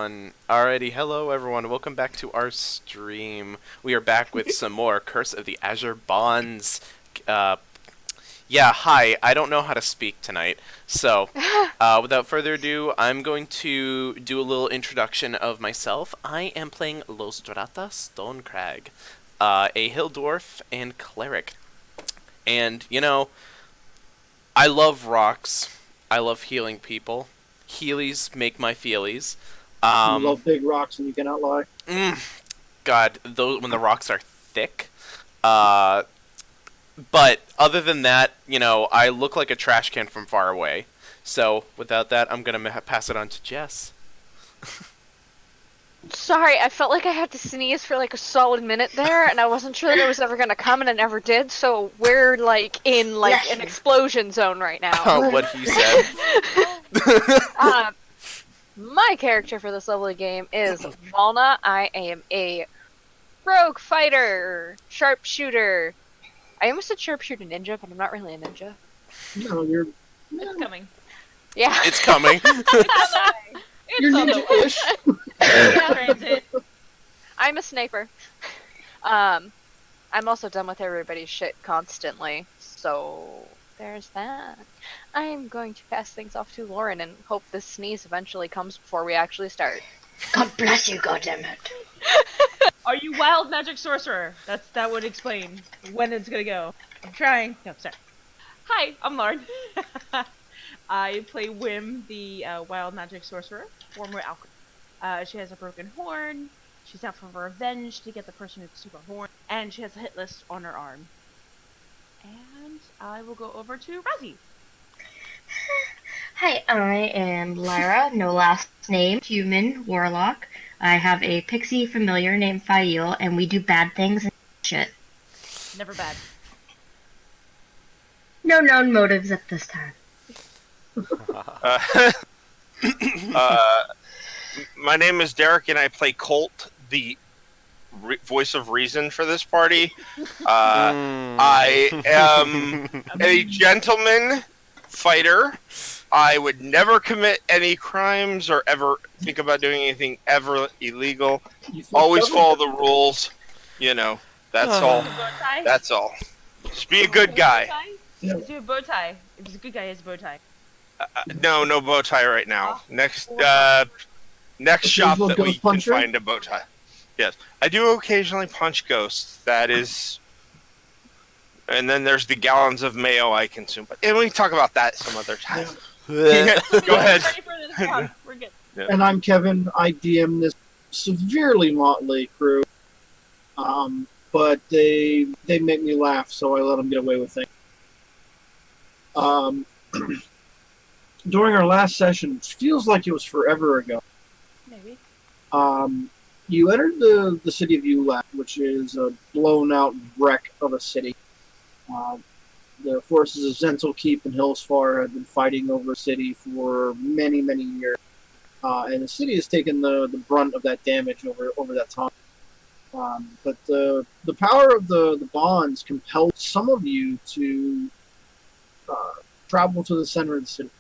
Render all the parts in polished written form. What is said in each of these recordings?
everyone. Alrighty, hello everyone. Welcome back to our stream. We are back with some more Curse of the Azure Bonds. Uh, hi. I don't know how to speak tonight, so without further ado, I'm going to do a little introduction of myself. I am playing Losdrata Stonecrag, a hill dwarf and cleric. And I love rocks. I love healing people. Healies make my feelies. You love big rocks and you cannot lie. God, those when the rocks are thick. But other than that, I look like a trash can from far away. So without that, I'm gonna pass it on to Jess. Sorry, I felt like I had to sneeze for like a solid minute there, and I wasn't sure that it was ever gonna come, and it never did. So we're like in an explosion zone right now. What he said. My character for this lovely game is Valna. I am a rogue fighter, sharpshooter. I almost said sharpshooter ninja, but I'm not really a ninja. No, you're. It's coming. Yeah, It's coming. You're ninja-ish. Transit. I'm a sniper. I'm also done with everybody's shit constantly, so there's that. I'm going to pass things off to Lauren and hope this sneeze eventually comes before we actually start. God bless you, goddammit. Are you wild magic sorcerer? That would explain when it's gonna go. I'm trying. No, sorry. Hi, I'm Lauren. I play Wim, the wild magic sorcerer, former alchemist. She has a broken horn. She's out for revenge to get the person who took her horn, and she has a hit list on her arm. And I will go over to Razzie. Hi, I am Lyra, no last name, human, warlock. I have a pixie familiar named Fail, and we do bad things and shit. Never bad. No known motives at this time. My name is Derek, and I play Colt, the voice of reason for this party. I am a gentleman fighter. I would never commit any crimes or ever think about doing anything ever illegal. Always follow the rules. That's all. Bow tie? That's all. Just be a good guy. Let's do a bow tie. If he's a good guy, he has a bow tie. No bow tie right now. Next shop that we can find a bow tie. Yes, I do occasionally punch ghosts. That is, and then there's the gallons of mayo I consume. But we can talk about that some other time. Yeah. Go ahead. Ready for this round. We're good. Yeah. And I'm Kevin. I DM this severely motley crew. But they make me laugh, so I let them get away with things. During our last session, which feels like it was forever ago, Maybe. you entered the city of Ulat, which is a blown-out wreck of a city. The forces of Zental Keep and Hillsfar have been fighting over the city for many, many years. And the city has taken the brunt of that damage over that time. But the power of the bonds compelled some of you to travel to the center of the city.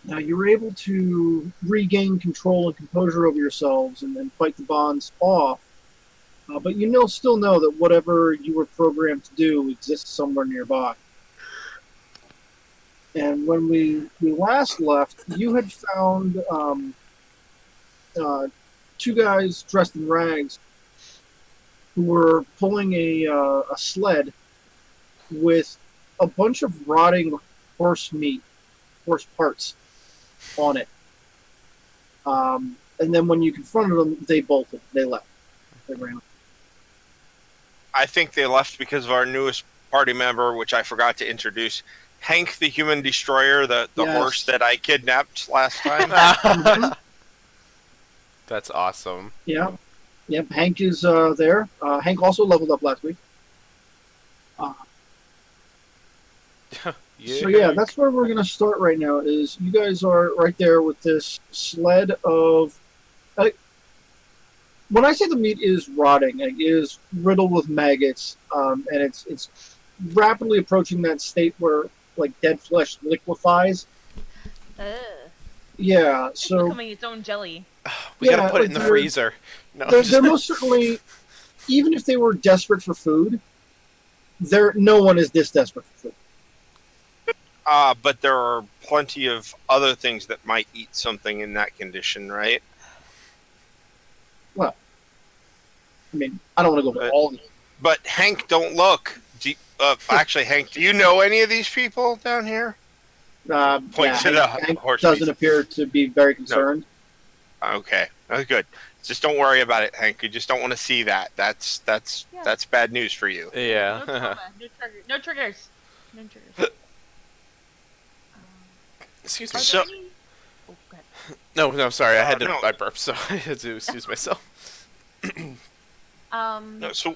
Now, you were able to regain control and composure over yourselves and fight the bonds off, but you still know that whatever you were programmed to do exists somewhere nearby. And when we last left, you had found two guys dressed in rags who were pulling a sled with a bunch of rotting horse parts on it. And then when you confronted them, they bolted. They left. They ran. I think they left because of our newest party member, which I forgot to introduce, Hank the Human Destroyer, the Yes. horse that I kidnapped last time. That's awesome. Yeah. Yep, Hank is there. Hank also leveled up last week. So yeah, that's where we're going to start right now, is you guys are right there with this sled of... when I say the meat is rotting, it is riddled with maggots, and it's rapidly approaching that state where, dead flesh liquefies. Yeah, It's so becoming its own jelly. We Yeah, gotta put it in like the they're- freezer. No, they're most certainly, even if they were desperate for food, no one is this desperate for food. But there are plenty of other things that might eat something in that condition, right? I mean, I don't want to go to all of them. But Hank, don't look. Actually, Hank, do you know any of these people down here? Point to the Hank horse doesn't piece. appear to be very concerned. Okay, that's good. Just don't worry about it, Hank. You just don't want to see that. That's bad news for you. No yeah. trauma, no triggers. No triggers. Excuse Are me. So- there any... Oh, go ahead. No, sorry. I had to. No. I burped, so I had to excuse myself. No, so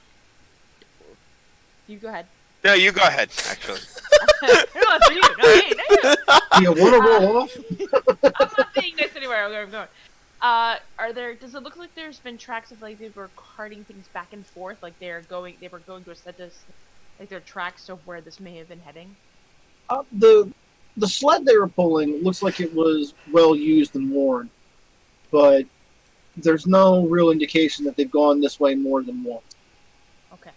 You go ahead. no, you go ahead. Actually, No, for you. No, hey, no. Do you want to roll off? I'm not saying this anywhere where I'm going. Does it look like there's been tracks of like they were carting things back and forth, like they were going to a set this, like there are tracks of where this may have been heading? The sled they were pulling looks like it was well used and worn, but there's no real indication that they've gone this way more than once. Okay.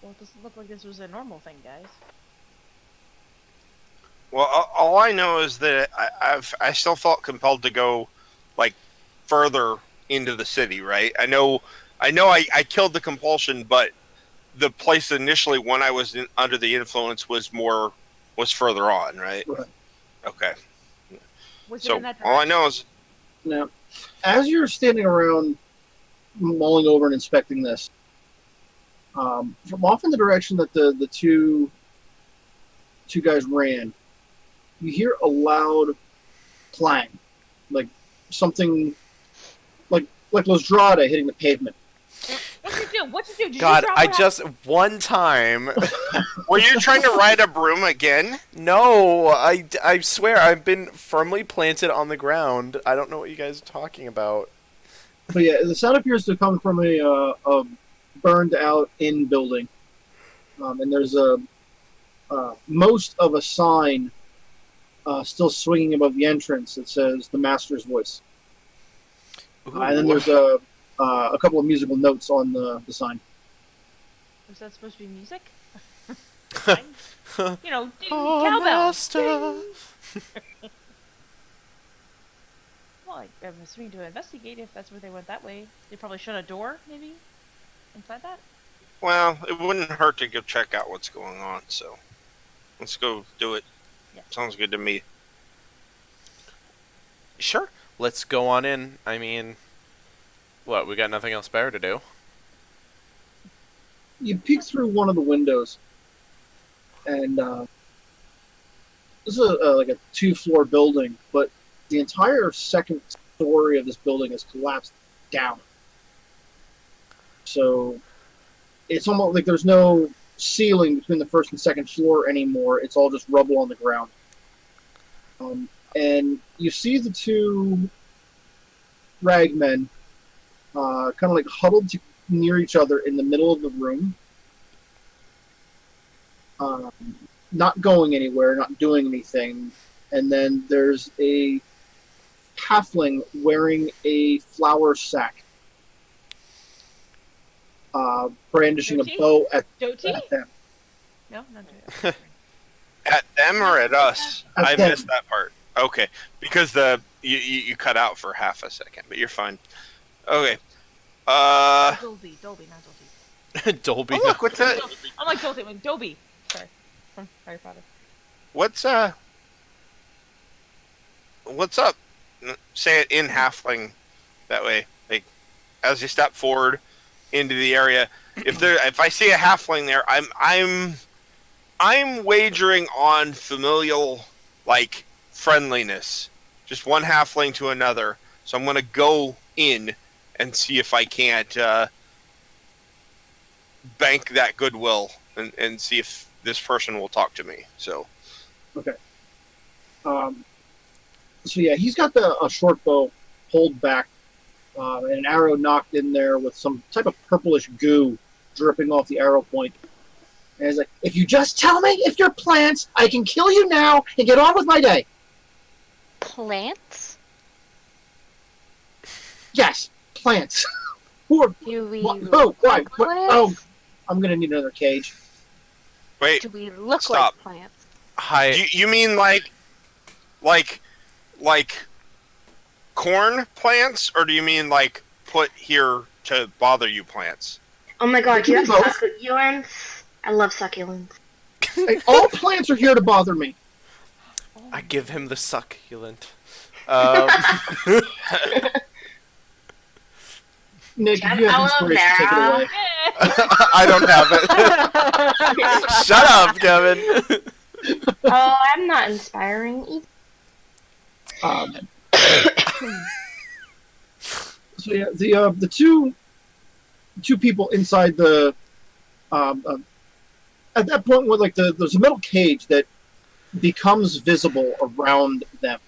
Well, it doesn't look like this was a normal thing, guys. well, all I know is that I still felt compelled to go like further into the city. Right? I know I killed the compulsion, but the place initially when I was under the influence was further on. Right? Right. Okay. Was it So in that all I direction? know is Now, as you're standing around mulling over and inspecting this, from off in the direction that the two guys ran, you hear a loud clang, like something like Losdrada hitting the pavement. What'd you do? What'd you do? Did God, you drop I it? just one time. were you trying to ride a broom again? No, I swear I've been firmly planted on the ground. I don't know what you guys are talking about. But yeah, the sound appears to come from a burned out inn building, and there's most of a sign still swinging above the entrance that says "The Master's Voice," and then Ooh. there's a couple of musical notes on the sign. Was that supposed to be music? Fine. You know, Oh, cowbell. master. Well, I'm assuming to investigate if that's where they went that way. They probably shut a door, maybe? Inside that? Well, it wouldn't hurt to go check out what's going on. So let's go do it. Yeah. Sounds good to me. Sure, let's go on in. I mean, what? We got nothing else better to do. You peek through one of the windows, and this is like a 2-floor building, but the entire second story of this building has collapsed down. So it's almost like there's no ceiling between the first and second floor anymore. It's all just rubble on the ground. And you see the two ragmen kind of like huddled near each other in the middle of the room. Not going anywhere, not doing anything. And then there's a halfling wearing a flour sack, brandishing Doty? a bow at Doty? them. No, not Doty. At them or at us? At I them. missed that part. Okay, because you cut out for half a second, but you're fine. Okay. Dolby, not Dolby. Dolby. Oh, look, what's that? I'm like Dolby, I'm like Dobby. Sorry. From Harry Potter. What's up? Say it in halfling. That way, like as you step forward into the area, if I see a halfling there, I'm wagering on familial like friendliness. Just one halfling to another. So I'm gonna go in and see if I can't bank that goodwill and see if this person will talk to me. So So yeah, he's got a short bow pulled back, and an arrow knocked in there with some type of purplish goo dripping off the arrow point. And he's like, "If you just tell me if you're plants, I can kill you now and get on with my day." plants? Yes, plants. Who are, Do we what? look Why? like What? plants? Oh, I'm gonna need another cage. Wait, Do we look stop. like plants? Hi. You mean like corn plants, or do you mean like put here to bother you plants? Oh my god, It do you can have be both. succulents? I love succulents. Hey, all plants are here to bother me. I give him the succulent. Nick, if you have Hello, inspiration, take it Vera. away. I don't have it. Shut up, Kevin. Oh, I'm not inspiring either. So yeah, the two people inside the at that point where like there's a metal cage that becomes visible around them.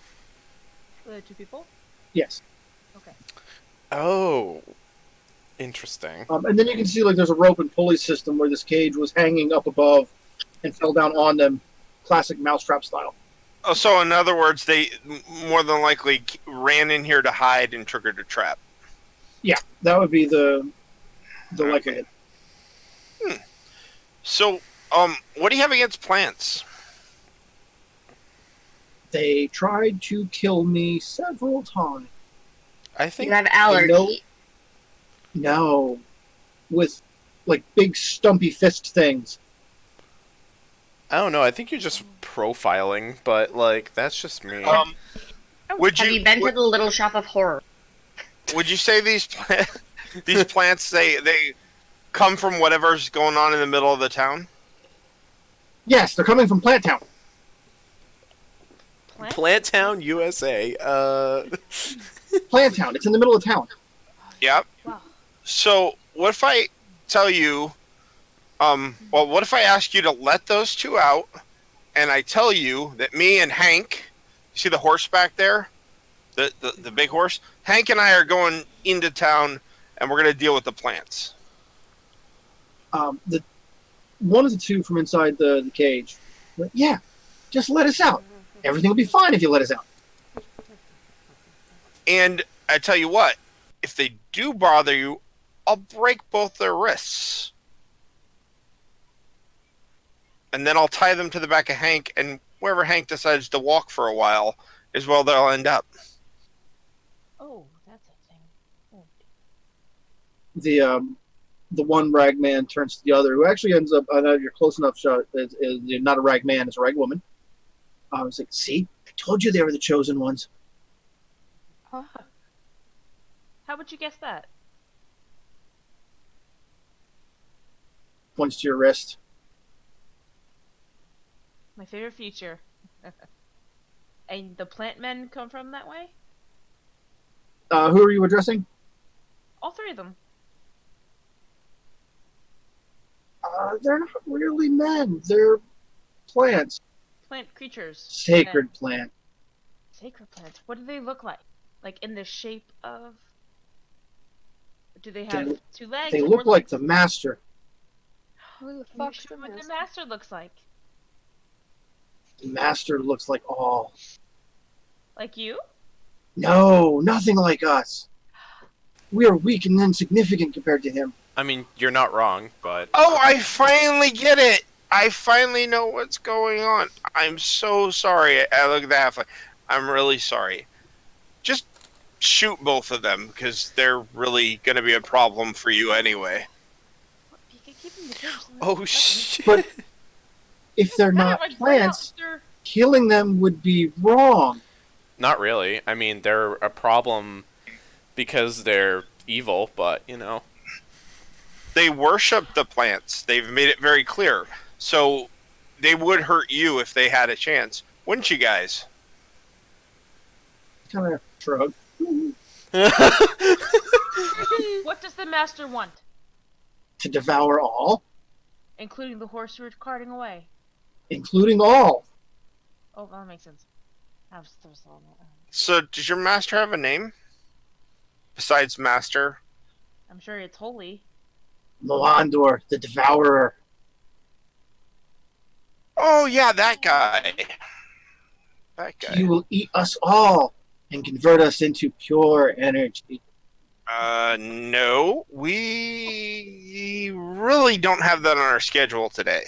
The two people? Yes. Okay. Oh, interesting. And then you can see like there's a rope and pulley system where this cage was hanging up above and fell down on them, classic mousetrap style. Oh, so in other words, they more than likely ran in here to hide and triggered a trap. Yeah, that would be the likelihood. So, what do you have against plants? They tried to kill me several times. I think You have allergy. No, with like big stumpy fist things. I don't know. I think you're just profiling, but like that's just me. Would Have you been to the Little Shop of Horror? Would you say these these plants they come from whatever's going on in the middle of the town? Yes, they're coming from Plant Town. Plant Town, USA. Plant Town. It's in the middle of town. Yep. Wow. So what if I tell you? Well, what if I ask you to let those two out, and I tell you that me and Hank, you see the horse back there, the big horse. Hank and I are going into town, and we're going to deal with the plants. The one of the two from inside the cage. But yeah, just let us out. Everything will be fine if you let us out. And I tell you what, if they do bother you, I'll break both their wrists. And then I'll tie them to the back of Hank, and wherever Hank decides to walk for a while is where they'll end up. Oh, that's a thing. Oh. The one rag man turns to the other, who actually ends up. I know you're close enough. Shot is not a rag man; it's a rag woman. I was like, "See, I told you they were the chosen ones." How would you guess that? Points to your wrist. My favorite feature. And the plant men come from that way? Who are you addressing? All three of them. They're not really men. They're plants. Plant creatures. Sacred Men. plant. Sacred plants. What do they look like? Like in the shape of... Do they have two legs? They or look four like legs? the master. Who the Can you fuck's show the me what master? the master looks like? The master looks like all. Like you? No, nothing like us. We are weak and insignificant compared to him. I mean, you're not wrong, but Oh, I finally get it! I finally know what's going on. I'm so sorry. I look at the halfway. I'm really sorry. Just shoot both of them, because they're really going to be a problem for you anyway. You can keep them in the cage. oh shit. But if they're Kinda not like right plants, after- killing them would be wrong. Not really. I mean, they're a problem because they're evil, but you know. They worship the plants. They've made it very clear. So they would hurt you if they had a chance. Wouldn't you guys? Kind of shrug. What does the master want? To devour all, Including the horse you were carting away. including all. Oh, that makes sense. I was so... So does your master have a name? Besides master? I'm sure it's holy. Moandor, the devourer. Oh yeah, that guy. That guy. He will eat us all and convert us into pure energy. No. We really don't have that on our schedule today.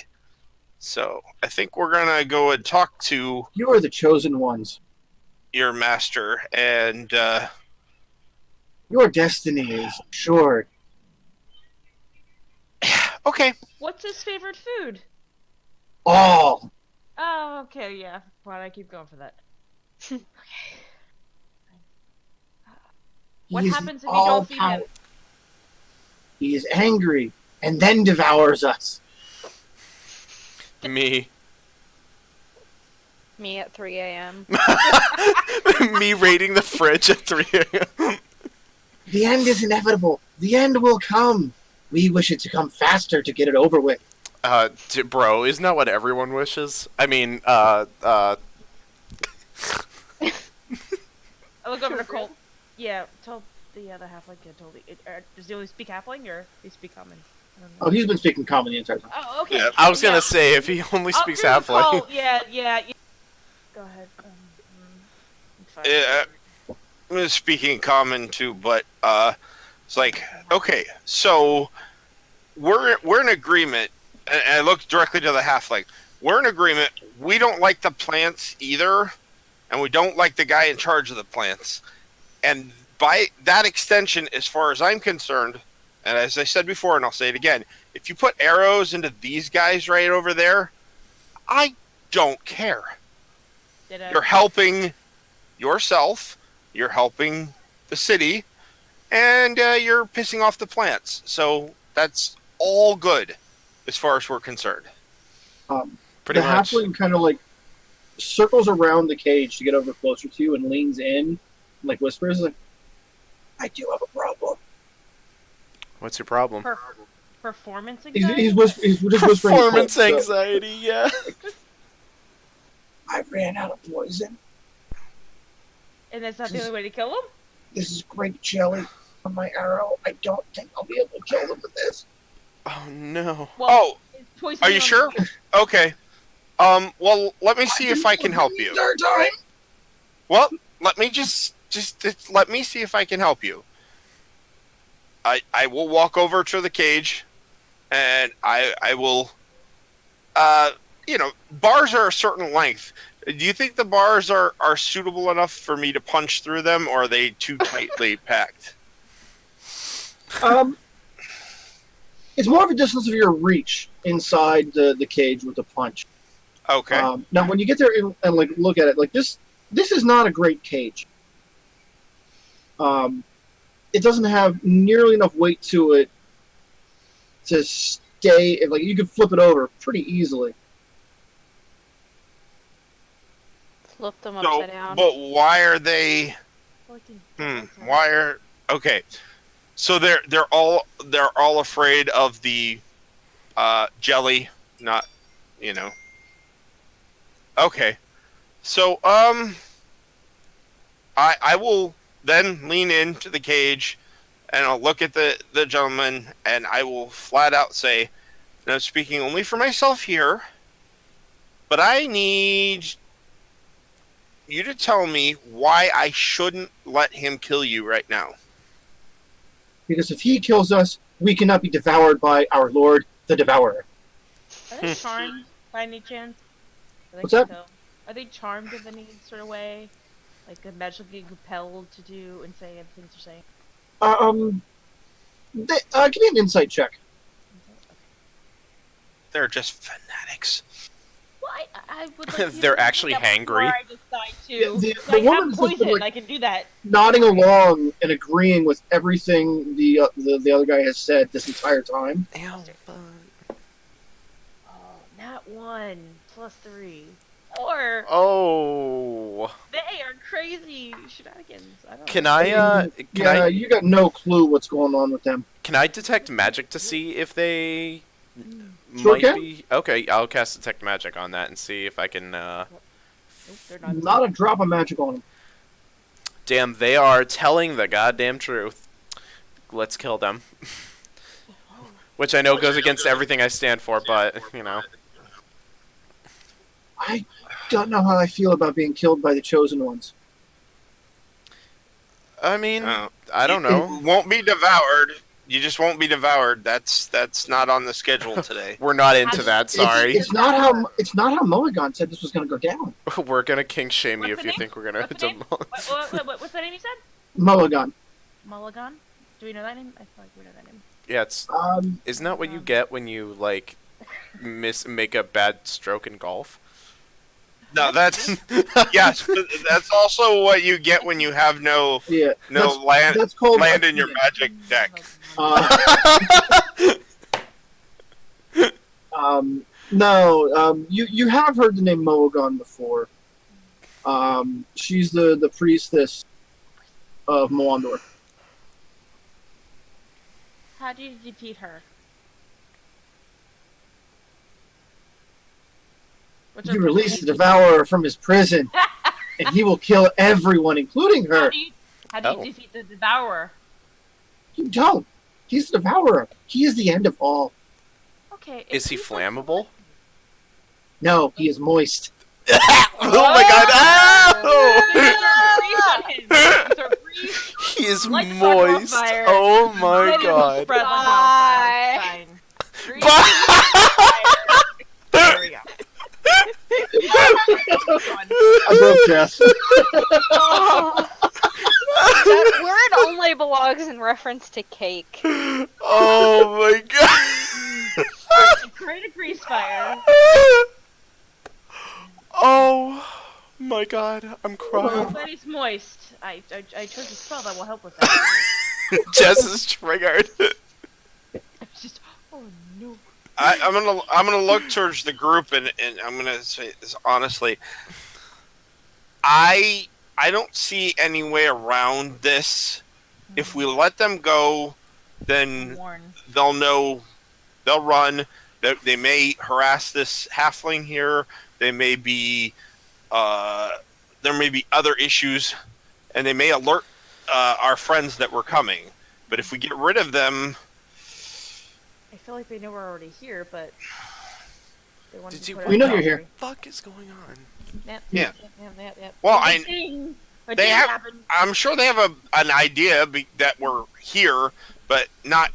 So I think we're gonna go and talk to You are the chosen ones. your master and Your destiny is assured. okay. What's his favorite food? All. Oh, okay, yeah. Why do I keep going for that? Okay. What He is happens the if you don't feed him? all-powerful. He is angry and then devours us. Me. Me at 3 a.m. Me raiding the fridge at 3 a.m. The end is inevitable. The end will come. We wish it to come faster to get it over with. Bro, isn't that what everyone wishes? I mean, I look over to Colt. Yeah, tell the other halfling kid totally. Does he only speak halfling or he speak common? I don't know. Oh, he's been speaking common the entire time. Oh, okay. Yeah. I was gonna Yeah. say, if he only I'll speaks agree with halfling. Colt. Yeah. Go ahead. It's fine. Yeah, I'm speaking common too, but it's like okay, so we're in agreement, and I look directly to the halfling. We're in agreement. We don't like the plants either, and we don't like the guy in charge of the plants. And by that extension, as far as I'm concerned, and as I said before, and I'll say it again, if you put arrows into these guys right over there, I don't care. Did I? You're helping yourself, you're helping the city, and you're pissing off the plants. So that's all good as far as we're concerned. Pretty the much. halfling kind of like circles around the cage to get over closer to you and leans in, like whispers, like, "I do have a problem." What's your problem? Performance He's anxiety? he's just whispering. to Performance Colt, so, anxiety, yeah. I ran out of poison. And that's not the only way to kill him? This is grape jelly on my arrow. I don't think I'll be able to kill them with this. Oh no. Well, Oh, it's poison are you on- sure? Okay. Well, let me see if I can help you. Third time. Well, let me just let me see if I can help you. I will walk over to the cage, and I will, bars are a certain length. Do you think the bars are suitable enough for me to punch through them, or are they too tightly packed? It's more of a distance of your reach inside the cage with a punch. Okay. Now, when you get there and like look at it, like this is not a great cage. It doesn't have nearly enough weight to it to stay. Like you could flip it over pretty easily. Flip them So, upside down. but why are they? Why are? Okay. So they're all afraid of the jelly, not Okay. So I will then lean into the cage and I'll look at the gentleman and I will flat out say, and I'm speaking only for myself here, but I need you to tell me why I shouldn't let him kill you right now. Because if he kills us, we cannot be devoured by our Lord, the Devourer. Are they charmed by any chance? What's that? Are they charmed in any sort of way? Like they're magically compelled to do and say the things they're saying? Give me an insight check. They're just fanatics. Well, I would like to They're look actually up hangry. before I decide to. The I woman's have just been, poison. like, I can do that. nodding along and agreeing with everything the other guy has said this entire time. Oh, not 1 plus 3. Or Oh. they are crazy shenanigans. I don't Can know. I You got no clue what's going on with them. can I detect magic to see if they Sure might can. be okay? I'll cast detect magic on that and see if I can. Nope, they're not. Not a drop of magic on them. Damn, they are telling the goddamn truth. Let's kill them. Which I know goes against everything I stand for, but I don't know how I feel about being killed by the Chosen Ones. I mean, No. I don't You know. won't be devoured. You just won't be devoured. That's not on the schedule today. We're not into that. Sorry. It's not how Mulligan said this was going to go down. We're gonna kink shame you What's if the you name? think we're gonna. What's the name? What's the name you said? Mulligan. Mulligan? Do we know that name? I feel like we know that name. Yeah, it's. Isn't that what you get when you like make a bad stroke in golf? No, that's yes. But that's also what you get when you have no Yeah. land That's called land in your magic deck. No. You have heard the name Mulligan before. She's the priestess of Moandor. How do you defeat her? What's You her release the name? Devourer from his prison, and he will kill everyone, including her. How do you defeat the Devourer? You don't. He's the Devourer. He is the end of all. Okay. Is he flammable? No, he is moist. Oh my god! Oh! He is Like the moist. fire. Oh my Then it will god. spread like Bye. wildfire. Bye. There we go. I broke Jess. That word only belongs in reference to cake. Oh my god. Create a grease fire. Oh my god, I'm crying. But he's moist. I chose a spell that will help with that. Jess is triggered. It's just, oh no. I'm gonna look towards the group and I'm gonna say this honestly. I don't see any way around this. If we let them go, then Warn. they'll know. They'll run. They may harass this halfling here. They may be. There may be other issues, and they may alert our friends that we're coming. But if we get rid of them, I feel like they know we're already here, but they want Did to you- put We us know out you're there. here. Fuck is going on? Yep. Yeah. Yep. Well, A thing they have- happened. I'm sure they have an idea that we're here, but not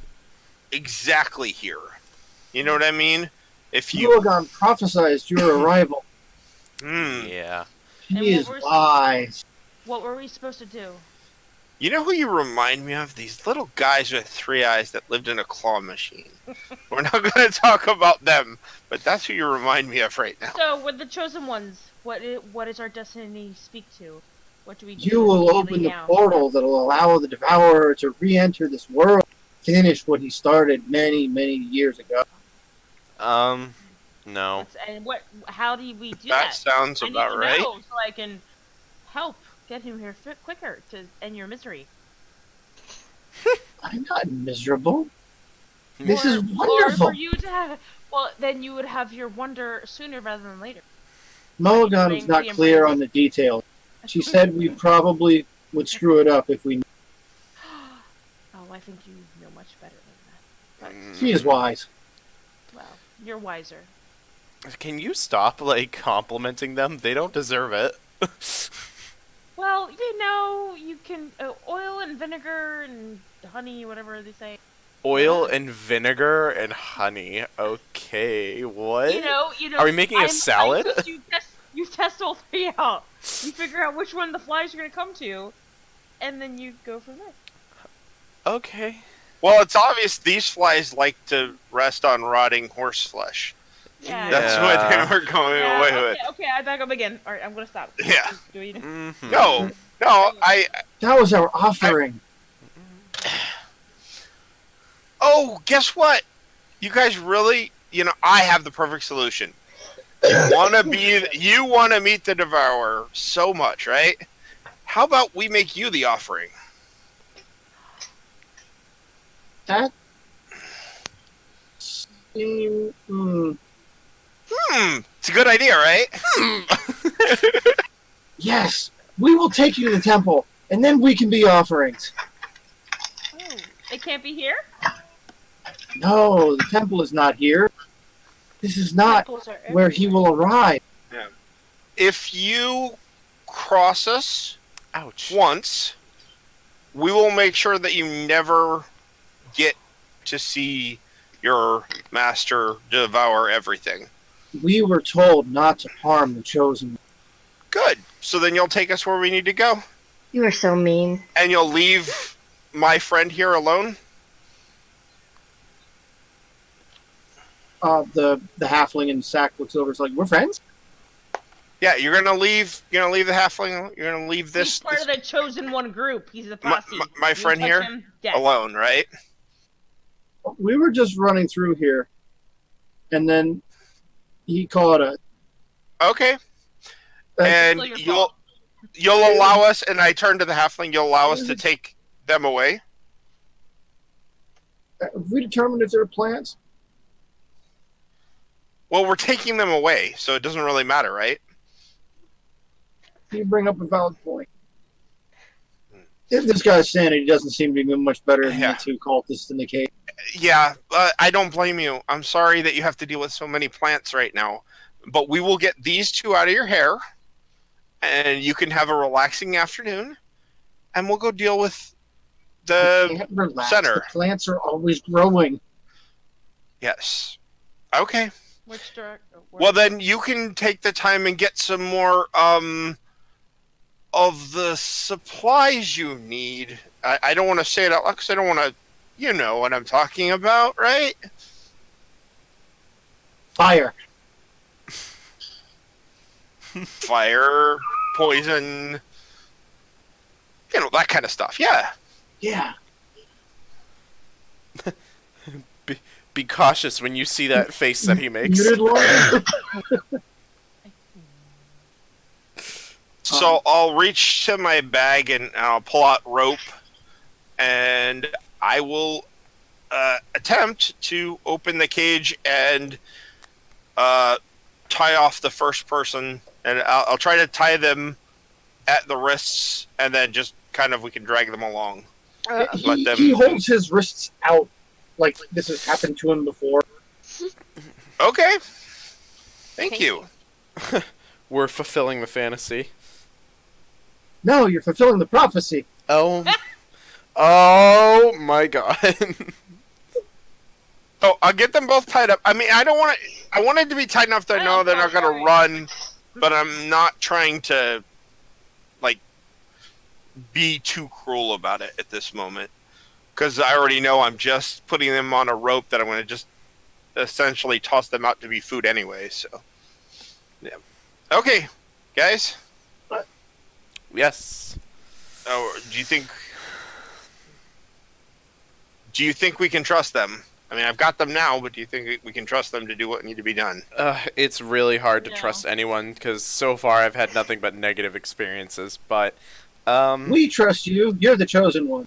exactly here. You know what I mean? If you, Mulligan prophesized your arrival. Yeah. And He is what we're- wise. What were we supposed to do? You know who you remind me of? These little guys with 3 eyes that lived in a claw machine. We're not going to talk about them, but that's who you remind me of right now. So, with the chosen ones, what is our destiny speak to? What do we do? You will open the now? portal that will allow the Devourer to re-enter this world, finish what he started many, many years ago. No. And how do we do That that? sounds I need about to right. know so I can help get him here quicker to end your misery. I'm not miserable. This is Or wonderful. for you to have, well, then you would have your wonder sooner rather than later. Mulligan was not clear on the details. She said we probably would screw it up if we. Oh, I think you know much better than that. She is wise. Well, you're wiser. Can you stop, like, complimenting them? They don't deserve it. Well, you know, you can oil and vinegar and honey, whatever they say. Oil and vinegar and honey. Okay, what? You know. Are we making a salad? You test all three out. You figure out which one the flies are gonna come to, and then you go from there. Okay. Well, it's obvious these flies like to rest on rotting horse flesh. Yeah. That's what they were going away with. Okay, I back up again. All right, I'm gonna stop. Yeah. Do we- Mhm. No, That was our offering. Oh, guess what? You guys really, I have the perfect solution. You want to meet the Devourer so much, right? How about we make you the offering? That. It's a good idea, right? Yes, we will take you to the temple, and then we can be offerings. Oh, it can't be here. No, the temple is not here. This is not Temples are where he everywhere. will arrive. if you cross us Ouch. once, we will make sure that you never get to see your master devour everything. We were told not to harm the chosen. Good. So then you'll take us where we need to go, You are so mean. and you'll leave my friend here alone. The halfling in the sack looks over. It's like, we're friends. Yeah, you're gonna leave. You're gonna leave the halfling. You're gonna leave He's this. part of the chosen one group. He's the posse. My You friend touch here him, death. alone, right? We were just running through here, and then he called us. Okay. Uh, And Still your you'll allow us. And I turn to the halfling. You'll allow us to take them away. Have we determined if they're plants? Well, we're taking them away, so it doesn't really matter, right? You bring up a valid point. This guy's sanity doesn't seem to be much better than Yeah. the two cultists in the cave. Yeah, I don't blame you. I'm sorry that you have to deal with so many plants right now. But we will get these two out of your hair, and you can have a relaxing afternoon, and we'll go deal with You the... can't relax. center. The plants are always growing. Yes. Okay. Which direction? Well, then you can take the time and get some more of the supplies you need. I don't want to say it out loud because I don't want to... You know what I'm talking about, right? Fire. Fire, poison, you know, that kind of stuff. Yeah. Yeah. Be cautious when you see that face that he makes. Muted line? So I'll reach to my bag and I'll pull out rope, and I will attempt to open the cage and tie off the first person, and I'll try to tie them at the wrists, and then just kind of we can drag them along. He holds his wrists out like this has happened to him before. Okay. Thank you. We're fulfilling the fantasy. No, you're fulfilling the prophecy. Oh. Oh my god. Oh, I'll get them both tied up. I mean, I don't want to. I want it to be tight enough that I know they're not going to run, but I'm not trying to, like, be too cruel about it at this moment. Because I already know I'm just putting them on a rope that I'm going to just essentially toss them out to be food anyway, so. Yeah. Okay, guys. Yes. Oh, do you think we can trust them? I mean, I've got them now, but do you think we can trust them to do what need to be done? It's really hard to No. trust anyone because so far I've had nothing but negative experiences. But We trust you. You're the chosen one.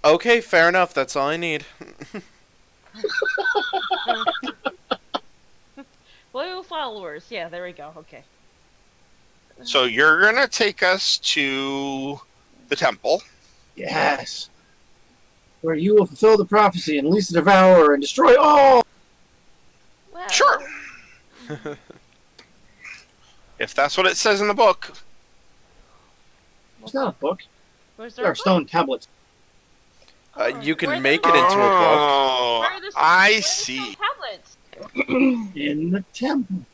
okay, fair enough. That's all I need. Loyal followers. Yeah, there we go. Okay. So you're going to take us to the temple. Yes. Where you will fulfill the prophecy and unleash the devourer and destroy all. Well, Sure. If that's what it says in the book. It's not a book. Where's There are stone tablets. You can Where are make the- it into a book. Oh, Where are the- I where are the see. tablets? In the temple.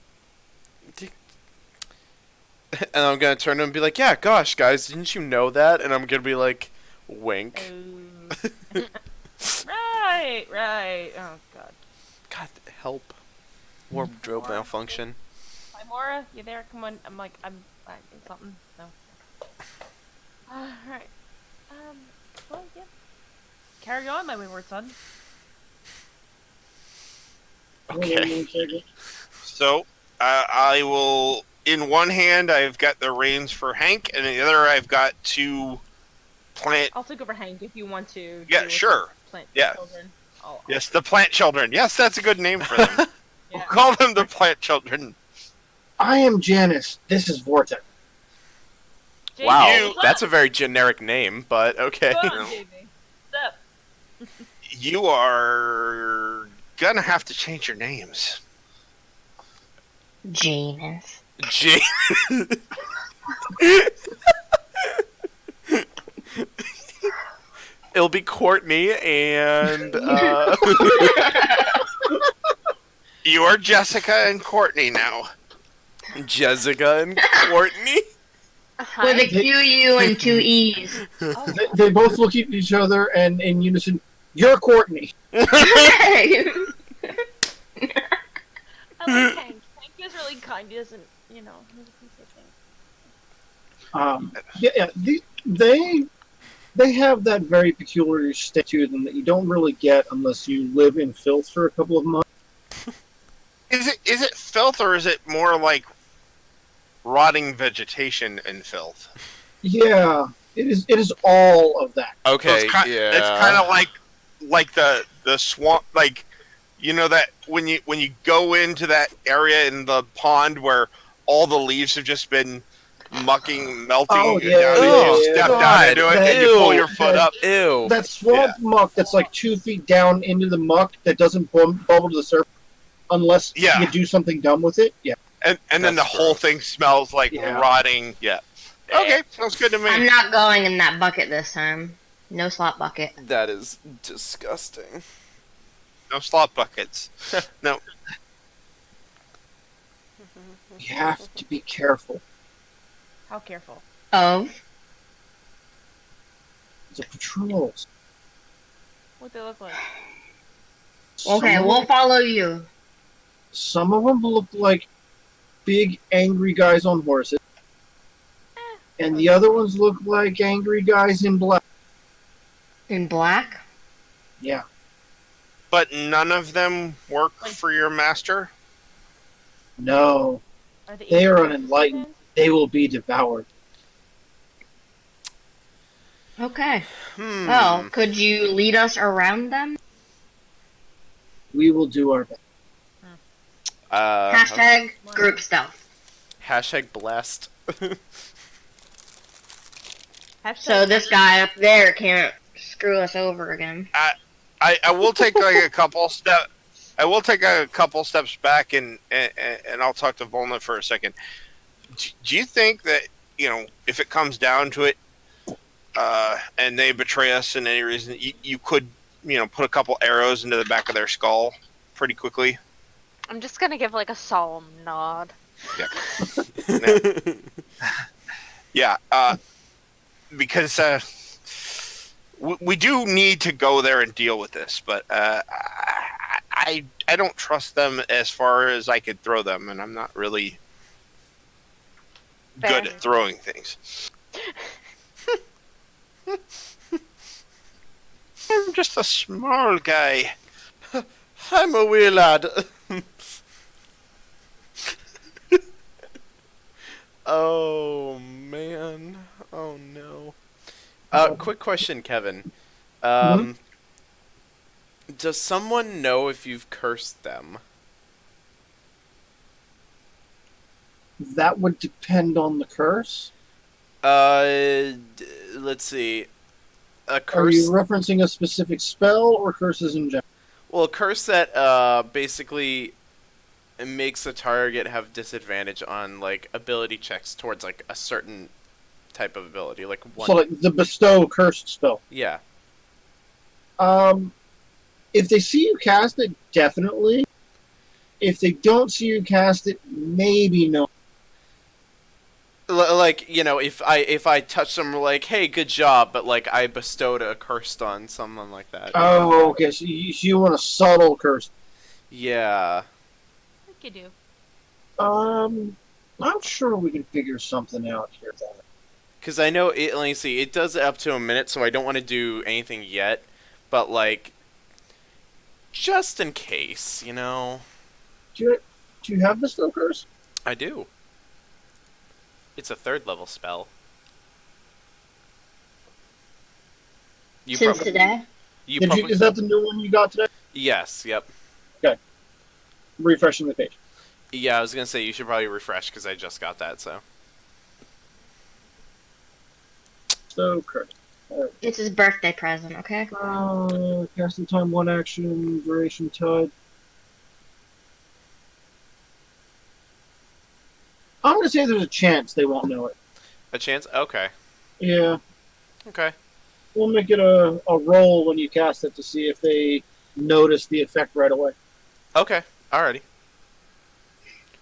And I'm gonna turn to him and be like, "Yeah, gosh, guys, didn't you know that?" And I'm gonna be like, "Wink." Right. Oh god. God, help. Wardrobe malfunction. Hi, Mora. You there? Come on. I'm in something. No. Alright. Well, yeah. Carry on, my wayward son. Okay. So I will. In one hand, I've got the reins for Hank, and in the other, I've got two plant. I'll take over Hank if you want to. Yeah, deal with sure. the Plant Yeah. children. Yes, the plant children. Yes, that's a good name for them. Yeah. We'll call them the plant children. I am Janice. This is Vortex. Jamie, Wow, You- that's a very generic name, but okay. Come on, Jamie. What's up? You are gonna have to change your names. Janus. J. It'll be Courtney and You are Jessica and Courtney now. Jessica and Courtney. With a Hi. Q, U, and 2 E's. They both look at each other and in unison, "You're Courtney." Hey! I like Hank. Hank is really kind. He doesn't, you know, he doesn't say things. They have that very peculiar state to them that you don't really get unless you live in filth for a couple of months. Is it filth or is it more like rotting vegetation and filth? Yeah, it is. It is all of that. Okay, It's yeah. It's kind of like the swamp, like you know that when you go into that area in the pond where all the leaves have just been melting Oh, down, yeah, and yeah, you yeah. step God, down into it and you pull ew. your foot up. Ew. That swamp muck that's like 2 feet down into the muck that doesn't bubble to the surface unless Yeah. you do something dumb with it. Yeah. And then the That's whole gross. thing smells like Yeah. rotting. Yeah. Okay, sounds good to I'm me. not going in that bucket this time. No slop bucket. That is disgusting. No slop buckets. No. You have to be careful. How careful? Oh. The patrols. What they look like? Okay, Some of we'll them- follow you. Some of them look like big, angry guys on horses. And the other ones look like angry guys in black. In black? Yeah. But none of them work for your master? No. Are They are Asian unenlightened. then? They will be devoured. Okay. Hmm. Well, could you lead us around them? We will do our best. Hashtag group stealth. Hashtag blessed. Hashtag- So this guy up there can't screw us over again. I will take like a couple step. I will take a couple steps back and I'll talk to Volna for a second. Do you think that if it comes down to it, and they betray us in any reason, you could put a couple arrows into the back of their skull pretty quickly? I'm just gonna give like a solemn nod. Yeah, because we do need to go there and deal with this, but I don't trust them as far as I could throw them, and I'm not really Fair. good at throwing things. I'm just a small guy. I'm a wee lad. Oh man. Oh no. Quick question, Kevin. Does someone know if you've cursed them? That would depend on the curse. Let's see. A Are curse. you referencing a specific spell or curses in general? Well, a curse that basically makes a target have disadvantage on like ability checks towards like a certain type of ability, like one. So, like the bestow cursed spell. Yeah. If they see you cast it, definitely. If they don't see you cast it, maybe no. Like, if I touch them, like, hey, good job, but like I bestowed a curse on someone like that. Oh, okay. So you want a subtle curse? Yeah. I think you do. I'm sure we can figure something out here. Because I know it. Let me see. It does up to a minute, so I don't want to do anything yet. But like, just in case, Do you have bestow curse? I do. It's a 3rd level spell. You Since probably. today? You Did probably. is that the new one you got today? Yes. Yep. Refreshing the page. Yeah, I was gonna say you should probably refresh because I just got that. So. Bestow curse. It's his birthday present, okay? Casting time, 1 action, duration, tide. I'm going to say there's a chance they won't know it. A chance? Okay. Yeah. Okay. We'll make it a roll when you cast it to see if they notice the effect right away. Okay. Alrighty.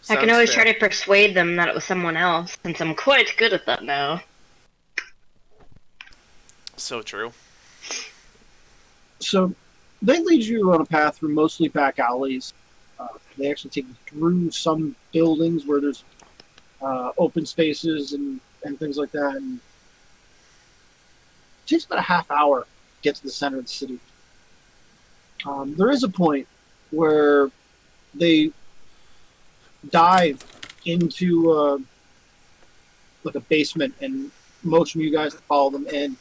I can Sounds always fair. try to persuade them that it was someone else, since I'm quite good at that now. So true. So they lead you on a path through mostly back alleys. They actually take you through some buildings where there's open spaces and things like that. And it takes about a half hour to get to the center of the city. There is a point where they dive into like a basement and motion you guys to follow them in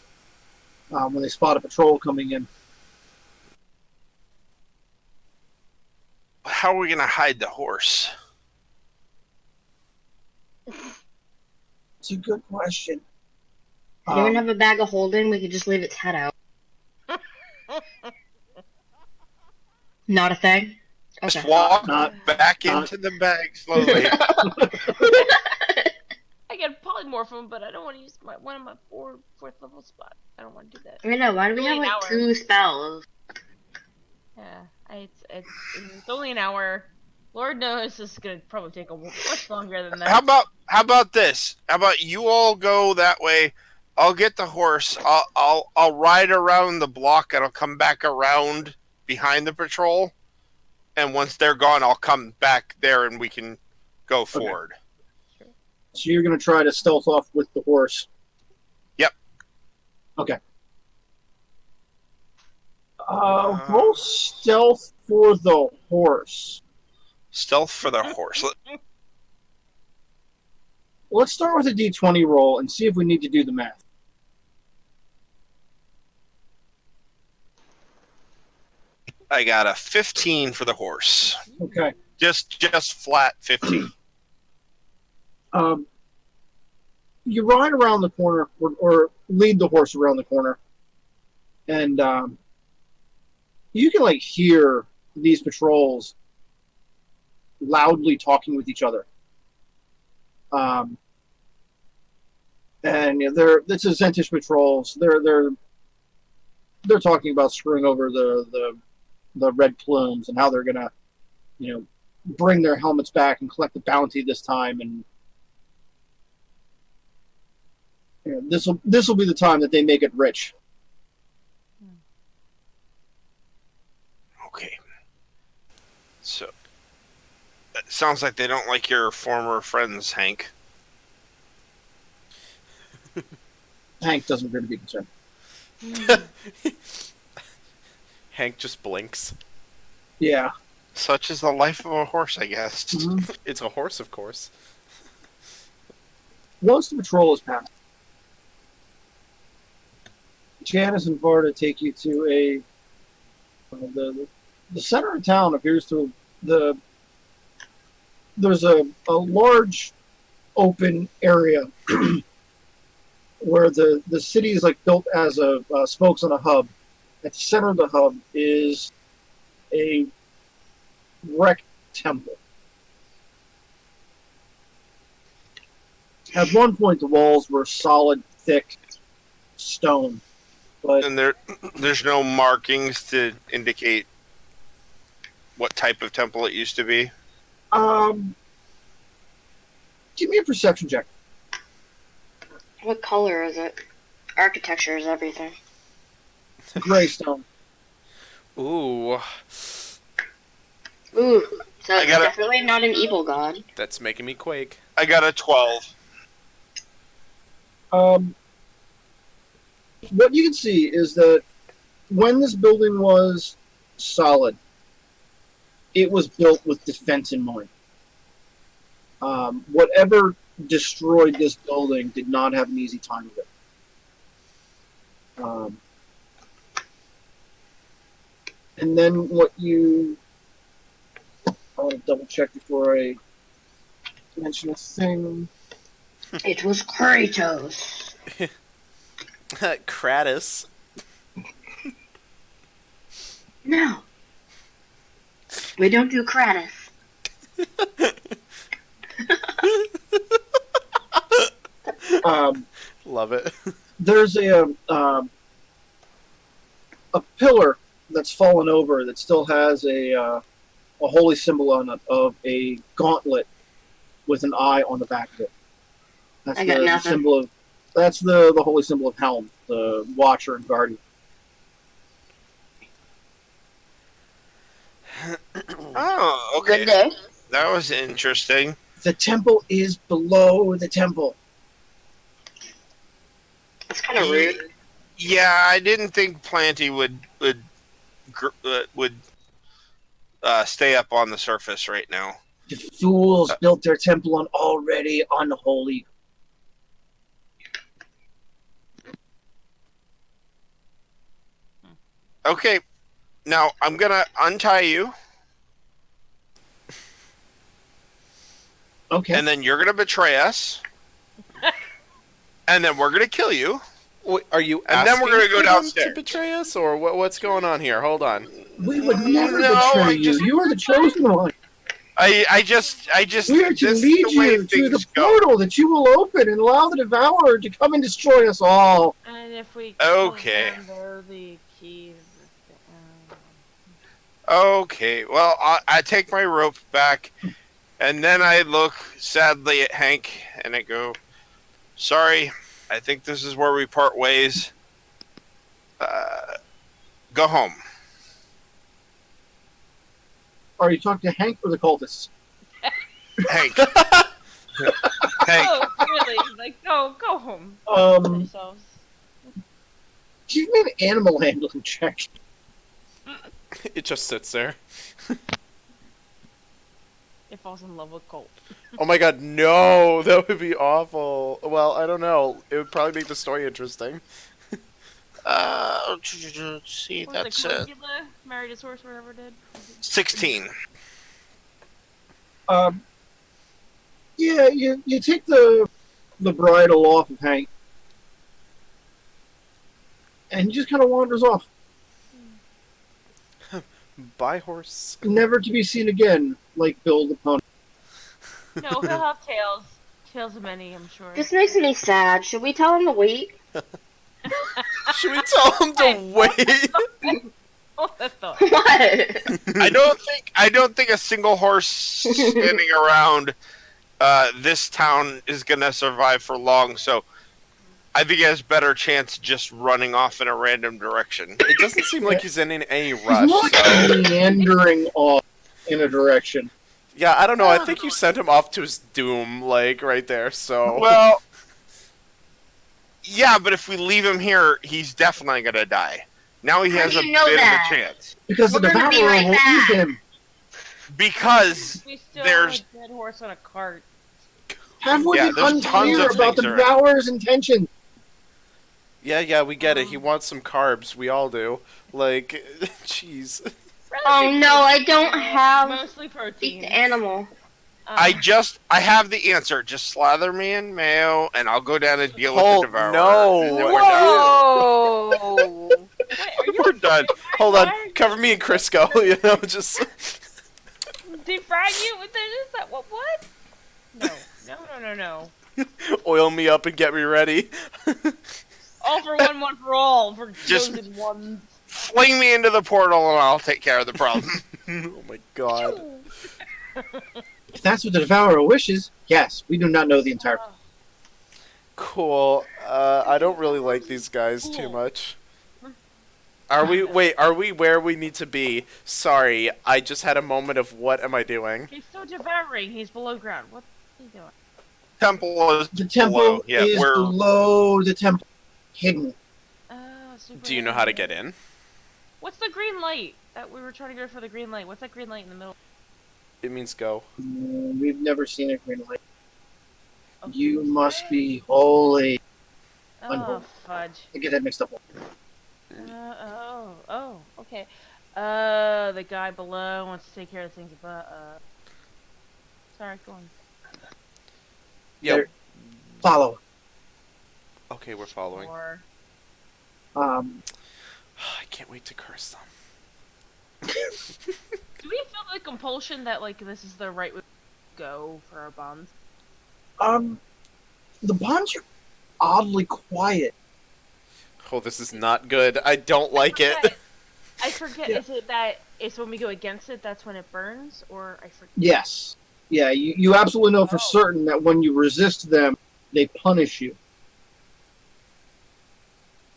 when they spot a patrol coming in. How are we going to hide the horse? It's a good question. Anyone have a bag of holding? We could just leave its head out. Not a thing? Just Okay. walk Not- back not- into the bag slowly. I get polymorph them, but I don't want to use one of my fourth level spots. I don't want to do that. I know, why do we have Only an like hour. 2 spells? Yeah, it's only an hour. Lord knows this is gonna probably take much longer than that. How about this? How about you all go that way? I'll get the horse. I'll ride around the block and I'll come back around behind the patrol. And once they're gone, I'll come back there and we can go forward. So you're going to try to stealth off with the horse. Yep. Okay. Roll stealth for the horse. Stealth for the horse. Let's start with a d20 roll and see if we need to do the math. I got a 15 for the horse. Okay. Just flat 15. You ride around the corner, or lead the horse around the corner, and you can like hear these patrols loudly talking with each other. And it's a Zentish patrols. They're talking about screwing over the red plumes and how they're gonna, bring their helmets back and collect the bounty this time. And this will be the time that they make it rich. Okay. So, it sounds like they don't like your former friends, Hank. Hank doesn't appear to be concerned. Hank just blinks. Yeah. Such is the life of a horse, I guess. Mm-hmm. It's a horse, of course. Once the patrol is passed, Janice and Varda take you to the center of town appears to there's a large open area where the city is like built as a spokes on a hub. At the center of the hub is a wrecked temple. At one point, the walls were solid, thick stone, but And there's no markings to indicate what type of temple it used to be. give me a perception check. What color is it? Architecture is everything. Gray stone. Ooh, Ooh, so I it's gotta- definitely not an evil god. that's making me quake. I got a 12. What you can see is that when this building was solid, it was built with defense in mind. Whatever destroyed this building did not have an easy time with it. And then what you... I want to double check before I mention a thing. It was Kratos. Kratos. No. We don't do Kratos. Love it. There's a pillar that's fallen over that still has a holy symbol on it of a gauntlet with an eye on the back of it. That's I got the nothing. symbol of. That's the holy symbol of Helm, the Watcher and Guardian. Oh, okay. Good day. That was interesting. The temple is below the temple. It's kind of rude. Yeah, I didn't think Planty would stay up on the surface right now. The fools built their temple on already unholy. Okay, now I'm gonna untie you, Okay. and then you're gonna betray us, and then we're gonna kill you. Wait, are you And then we're asking gonna go for them downstairs. to betray us, or what's going on here? Hold on. We would never No, betray I you. just- You are the chosen one. I just. We are to this is lead the way you to the things go. portal that you will open and allow the Devourer to come and destroy us all. And if we Okay. kill them, they're the keys. Okay, well, I take my rope back, and then I look sadly at Hank, and I go, "Sorry, I think this is where we part ways. Go home." Are you talking to Hank or the cultists? Hank. Hank. Oh, really? Like, go home. Yourselves. Give me an animal handling check. It just sits there. It falls in love with Colt. Oh my god, no! That would be awful. Well, I don't know. It would probably make the story interesting. See, What was that's it, Caligula? Married his horse, whatever did. 16. Yeah, you take the bridle off of Hank, and he just kind of wanders off, Bye, horse. never to be seen again, like Bill the Pony. No, he'll have tails. Tails of many, I'm sure. This makes me sad. Should we tell him to wait? Should we tell him to wait? Oh, that thought. What? I don't think a single horse standing around this town is gonna survive for long. So I think he has better chance just running off in a random direction. It doesn't seem like he's in any He's rush, more so... meandering off in a direction. Yeah, I don't know. I think you sent him off to his doom, like, right there, so... Well, yeah, but if we leave him here, he's definitely gonna die. Now he How has do a you bit know of that? a chance Because the We're gonna be Devourer right will back. eat him. because We still There's- have a dead horse on a cart. Have we Yeah, been there's tons unclear of about the things around. Devourer's intention? Yeah, we get it. He wants some carbs. We all do. Like, jeez. Oh no, I don't have Mostly eat protein. the animal. I have the answer. Just slather me in mayo, and I'll go down and deal with Hold, the devourer. no. And then we're done. Whoa! Wait, are you We're done. Hold on. Cover me and Crisco, you know, just... defrag you with this? Is that what? No. oil me up and get me ready. All for one for all. For Just- chosen ones. Fling me into the portal, and I'll take care of the problem. Oh my god. If that's what the Devourer wishes, yes, we do not know the entire. Cool. I don't really like these guys too much. Are we where we need to be? Sorry, I just had a moment of what am I doing? He's still devouring. He's below ground. What's he doing? Temple is The temple below. Yeah, is we're below the temple, hidden. Super Do you know how to get in? What's the green light? That we were trying to go for the green light. What's that green light in the middle? It means go. We've never seen a green light. of You the- must be holy. Oh, fudge. I get that mixed up. Okay. The guy below wants to take care of things above. Sorry, go on. Yeah. There- Follow. Okay, we're following. Or I can't wait to curse them. do we feel the compulsion that like this is the right way to go for our bonds? the bonds oddly quiet. Oh, this is not good. I don't like it. I forget. Yeah. Is it that it's when we go against it? That's when it burns, or I forget. Yes. Yeah, you absolutely know for certain that when you resist them, they punish you.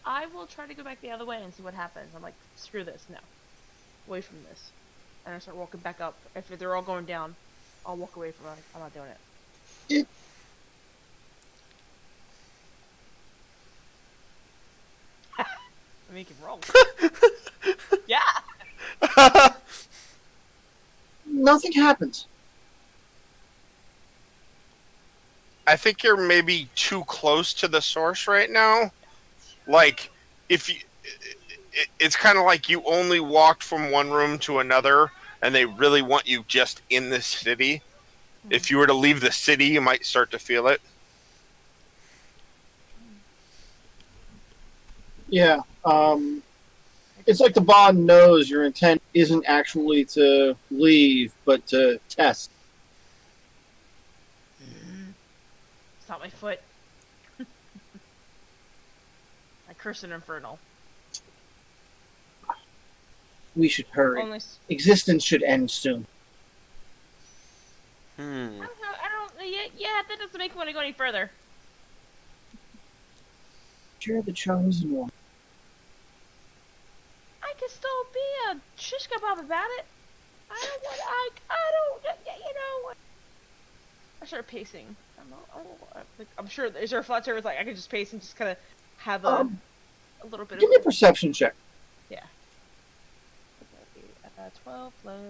I will try to go back the other way and see what happens. I'm like, screw this, no, away from this, and I start walking back up. If they're all going down, I'll walk away from it. I'm not doing it. I make it roll. Yeah. Nothing happens. I think you're maybe too close to the source right now. Like, if you, it's kind of like you only walked from one room to another, and they really want you just in this city. If you were to leave the city, you might start to feel it. Yeah. It's like the bond knows your intent isn't actually to leave, but to test. It's not my foot. I curse an infernal. We should hurry. Only. Existence should end soon. I don't. Yeah, that doesn't make me want to go any further. You're the chosen one. I can still be a shish kebab about it. I don't want. You know. I start pacing. I'm sure. Is there a flat surface like I could just pace and just kind of have a little bit Give of. me a perception check. Yeah. 12 plus.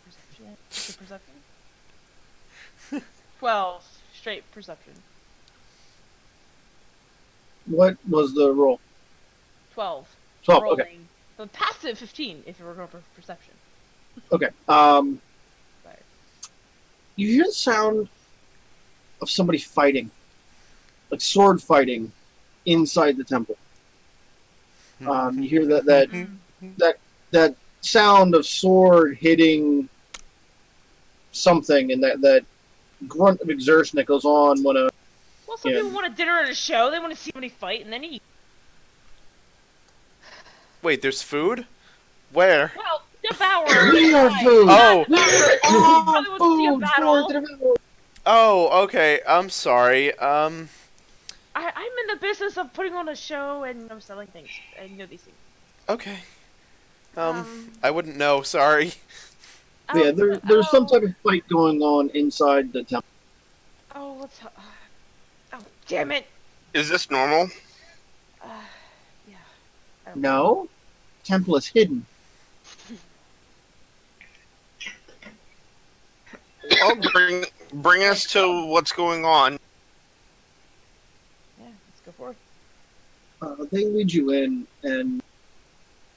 Perception. Is it perception? 12 straight perception. What was the roll? 12. 12, rolling. okay. But passive 15 if you were going for perception. Okay. Sorry. You hear the sound of somebody fighting, like sword fighting, inside the temple. You hear that sound of sword hitting something, and that grunt of exertion that goes on when a. Well, some people want a dinner and a show. They want to see somebody fight and then eat. Wait, there's food? Where? Well, devour. We are food. Oh. Food. Oh, okay. I'm sorry. I'm in the business of putting on a show and selling things. I know these things. Okay. I wouldn't know. Sorry. Yeah, there's some type of fight going on inside the temple. Oh, let's. Oh, damn it. Is this normal? Yeah. No, temple is hidden. Well, bring us to what's going on. Yeah, let's go for it. They lead you in, and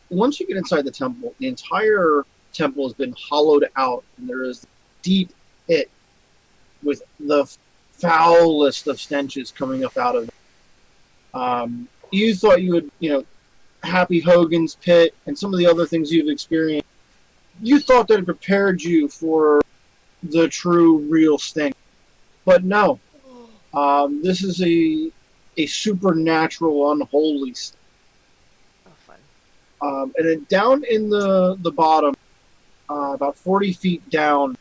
once you get inside the temple, the entire temple has been hollowed out, and there is a deep pit with the foulest of stenches coming up out of it. You thought you would, Happy Hogan's pit and some of the other things you've experienced, you thought that it prepared you for the true, real stink. But no. This is a supernatural, unholy stink. Oh, fun. And then down in the bottom, about 40 feet down,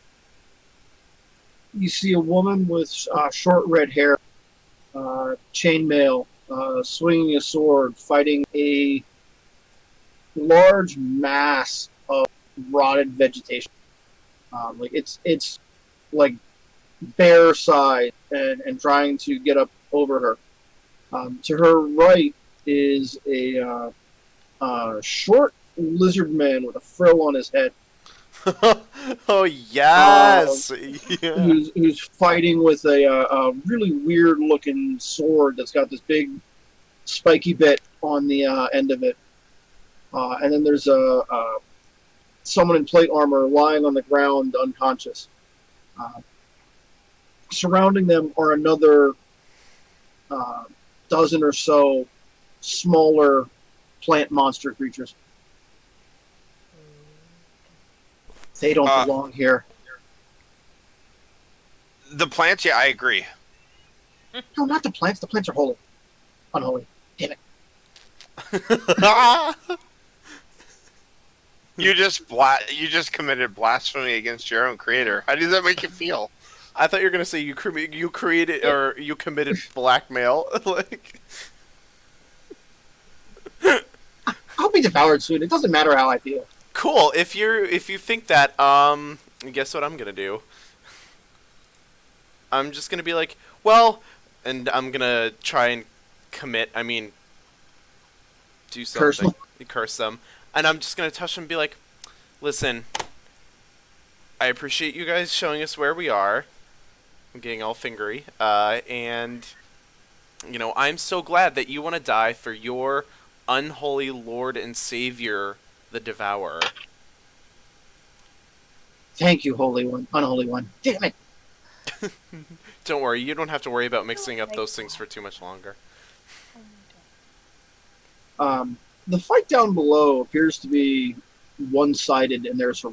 you see a woman with short red hair, chainmail, swinging a sword, fighting a large mass of rotted vegetation. It's like bear size and trying to get up over her. To her right is a short lizard man with a frill on his head. Oh yes. Yeah. Who's fighting with a really weird looking sword that's got this big spiky bit on the end of it. And then there's someone in plate armor lying on the ground unconscious. Surrounding them are another dozen or so smaller plant monster creatures. They don't belong here. The plants, yeah, I agree. No, not the plants. The plants are holy. Unholy. Damn it. You just committed blasphemy against your own creator. How does that make you feel? I thought you were gonna say you created or you committed blackmail. Like, I'll be devoured soon. It doesn't matter how I feel. cool. If you think that, guess what I'm gonna do? I'm just gonna be like, well, and I'm gonna try and commit. I mean, do something. Curse them. And I'm just gonna touch them and be like, listen, I appreciate you guys showing us where we are. I'm getting all fingery. And, I'm so glad that you want to die for your unholy Lord and Savior, the Devourer. Thank you, Holy One. Unholy One. Damn it. Don't worry, you don't have to worry about mixing up those things for too much longer. The fight down below appears to be one-sided, and there's a...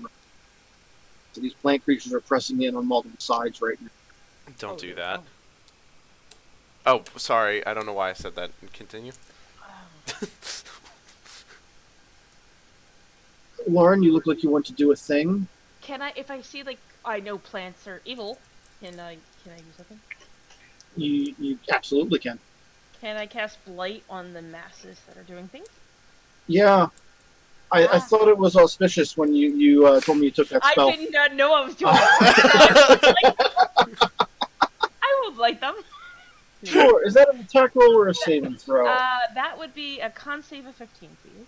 So these plant creatures are pressing in on multiple sides right now. Don't do that. Oh, sorry. I don't know why I said that. Continue. Lauren, you look like you want to do a thing. Can I, if I see, like, I know plants are evil, can I do something? You absolutely can. Can I cast Blight on the masses that are doing things? Yeah. I thought it was auspicious when you told me you took that spell. I did not know I was doing that. I will Blight them. Sure. Is that an attack roll or a saving throw? That would be a con save of 15, please.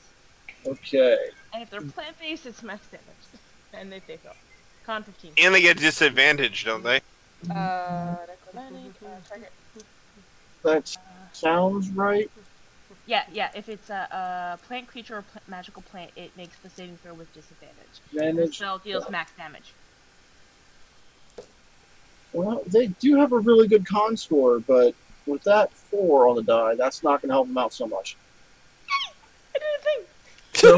Okay. And if they're plant-based, it's max damage. And if they fail. Con 15. And they get disadvantage, don't they? Target. That sounds right. Yeah, if it's a plant creature or magical plant, it makes the saving throw with disadvantage. The spell deals max damage. Well, they do have a really good con score, but with that 4 on the die, that's not going to help them out so much. I did a thing! So,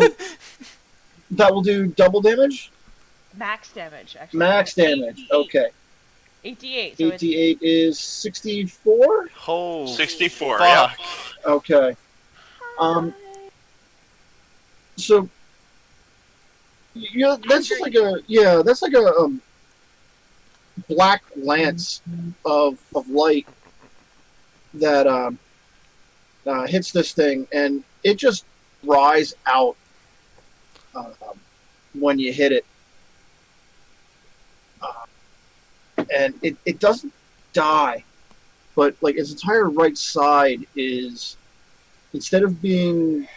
that will do double damage? Max damage, actually. Max damage, 88. okay. 88. So 88 is 64? Oh, 64, fuck. yeah. Okay. So, that's just like a black lance of light that hits this thing, and it just rise out when you hit it. And it doesn't die, but like its entire right side is, instead of being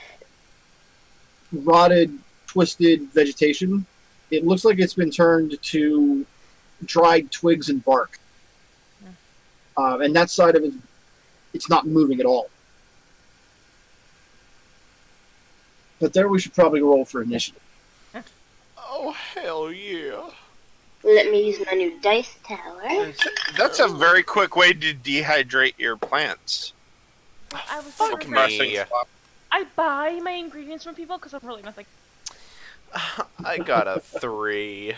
rotted, twisted vegetation, it looks like it's been turned to dried twigs and bark. And that side of it, it's not moving at all. But there we should probably roll for initiative. Oh, hell yeah. Let me use my new dice tower. That's a very quick way to dehydrate your plants. I was Fuck super me. Compressing slop. I buy my ingredients from people because I'm really not like. I got a 3.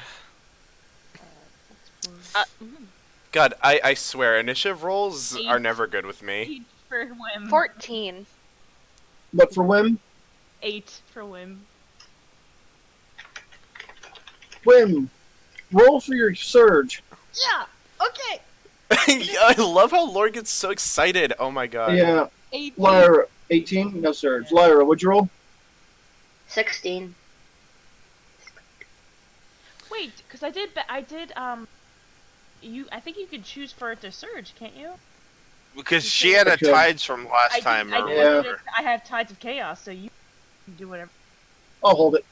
God, I swear, initiative rolls are never good with me. 8 for Whim. 14. But for Whim, 8 for Whim. roll for your surge. Yeah. Okay. I love how Lauren gets so excited. Oh my god. Yeah. 18. Lyra, 18? No surge. Lyra, what'd you roll? 16. Wait, because I did. I think you could choose for it to surge, can't you? Because she had a Okay. tides from last time. I, or did, whatever. I have Tides of Chaos, so you can do whatever. I'll hold it.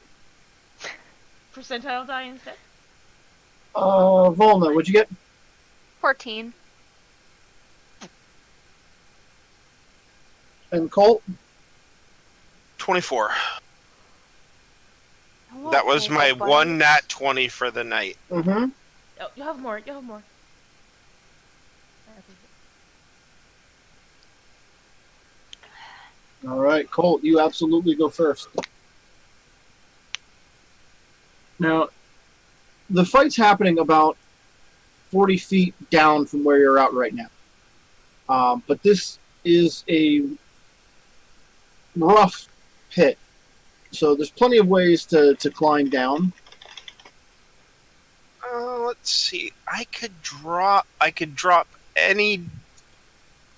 Percentile die instead? Volna, what'd you get? 14. And Colt? 24. Oh, That was okay, my so one nat 20 for the night. Mm-hmm. Oh, you'll have more. You'll have more. All right, Colt, you absolutely go first. Now, the fight's happening about 40 feet down from where you're at right now. But this is a rough pit, so there's plenty of ways to climb down. Let's see. I could drop any.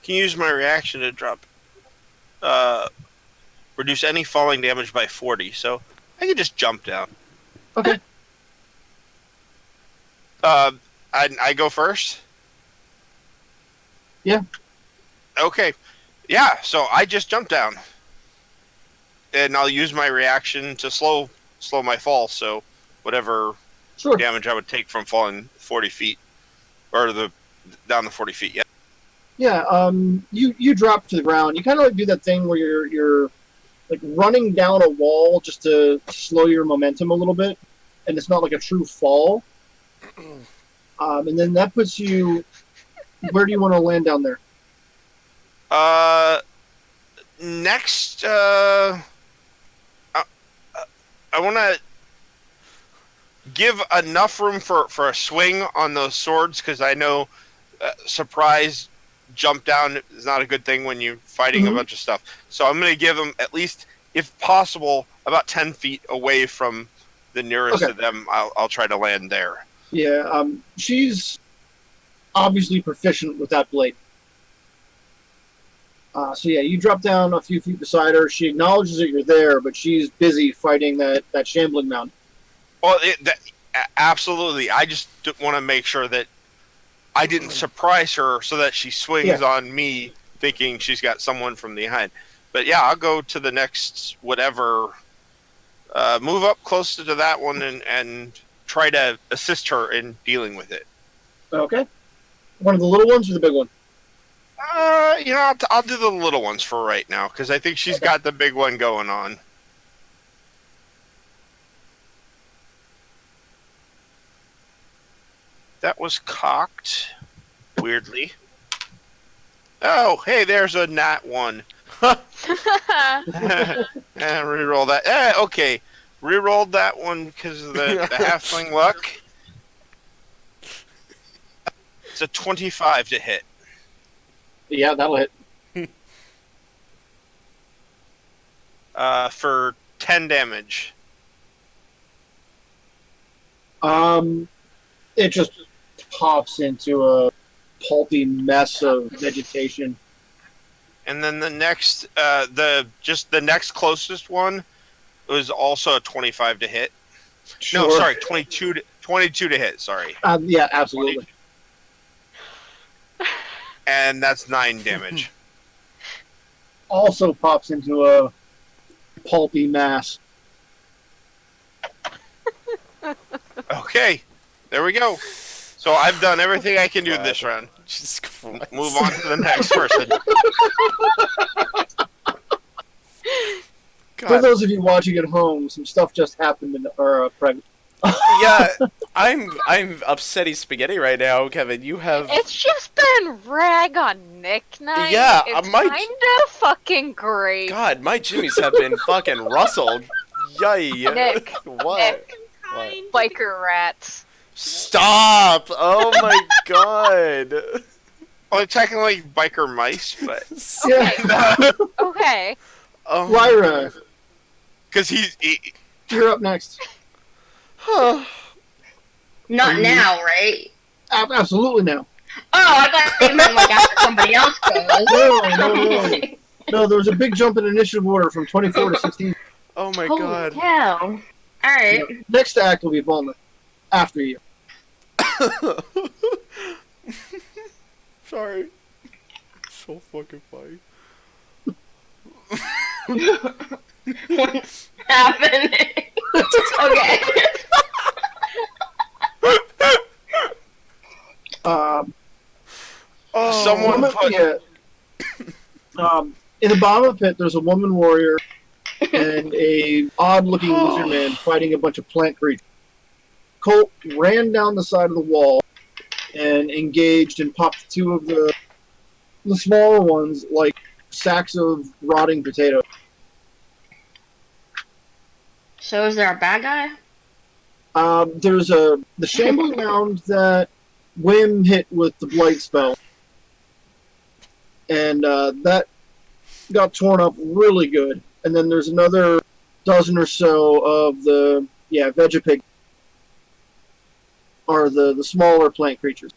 Can use my reaction to drop. Reduce any falling damage by 40. So I could just jump down. Okay. I go first. Yeah. Okay. Yeah. So I just jump down, and I'll use my reaction to slow my fall. So whatever Sure. damage I would take from falling 40 feet, or down the 40 feet. Yeah. Yeah. You drop to the ground. You kind of like do that thing where you're like running down a wall just to slow your momentum a little bit, and it's not like a true fall. And then that puts you. Where do you want to land down there? Next, I want to give enough room for a swing on those swords, because I know surprise jump down is not a good thing when you're fighting a bunch of stuff. So I'm going to give them at least, if possible, about 10 feet away from the nearest of them. I'll try to land there. Yeah, she's obviously proficient with that blade. So yeah, you drop down a few feet beside her. She acknowledges that you're there, but she's busy fighting that shambling mountain. Well, absolutely. I just want to make sure that I didn't surprise her so that she swings on me thinking she's got someone from behind. But yeah, I'll go to the next whatever. Move up closer to that one and try to assist her in dealing with it. Okay. One of the little ones or the big one? I'll do the little ones for right now, because I think she's got the big one going on. That was cocked, weirdly. Oh, hey, there's a nat one. And reroll that. Okay. Rerolled that one because of the halfling luck. It's a 25 to hit. Yeah, that'll hit. For 10 damage. It just pops into a pulpy mess of vegetation. And then the next, the next closest one was also a 25 to hit. Sure. No, sorry, 22 to hit. Sorry. Yeah, absolutely. 20. And that's 9 damage. Also pops into a pulpy mass. Okay, there we go. So I've done everything I can do this round. Jesus Christ. Move on to the next person. For those of you watching at home, some stuff just happened in our private. Yeah, I'm upsetty spaghetti right now, Kevin. You have. It's just been rag on Nick night. Yeah, it's my- kinda fucking great. God, my jimmies have been fucking rustled. Yay. Nick. What? Nick. What? Biker rats. Stop! Oh my god. Well, technically biker mice, but Yeah. Okay. Oh. Lyra, because you're up next. Not now, right? Absolutely now. Oh, I thought you meant like after somebody else goes. No. No, there was a big jump in initiative order from 24 to 16. Oh my Holy god. hell. Alright. Next act will be Volna. After you. Sorry. So fucking funny. What's happening? Okay. someone woman, put in the bottom of the pit, there's a woman warrior and a odd-looking lizard man fighting a bunch of plant creatures. Colt ran down the side of the wall and engaged and popped two of the smaller ones like sacks of rotting potatoes. So is there a bad guy? There's the shambling mound that Whim hit with the blight spell, and that got torn up really good. And then there's another dozen or so of the Vegapig, or the smaller plant creatures.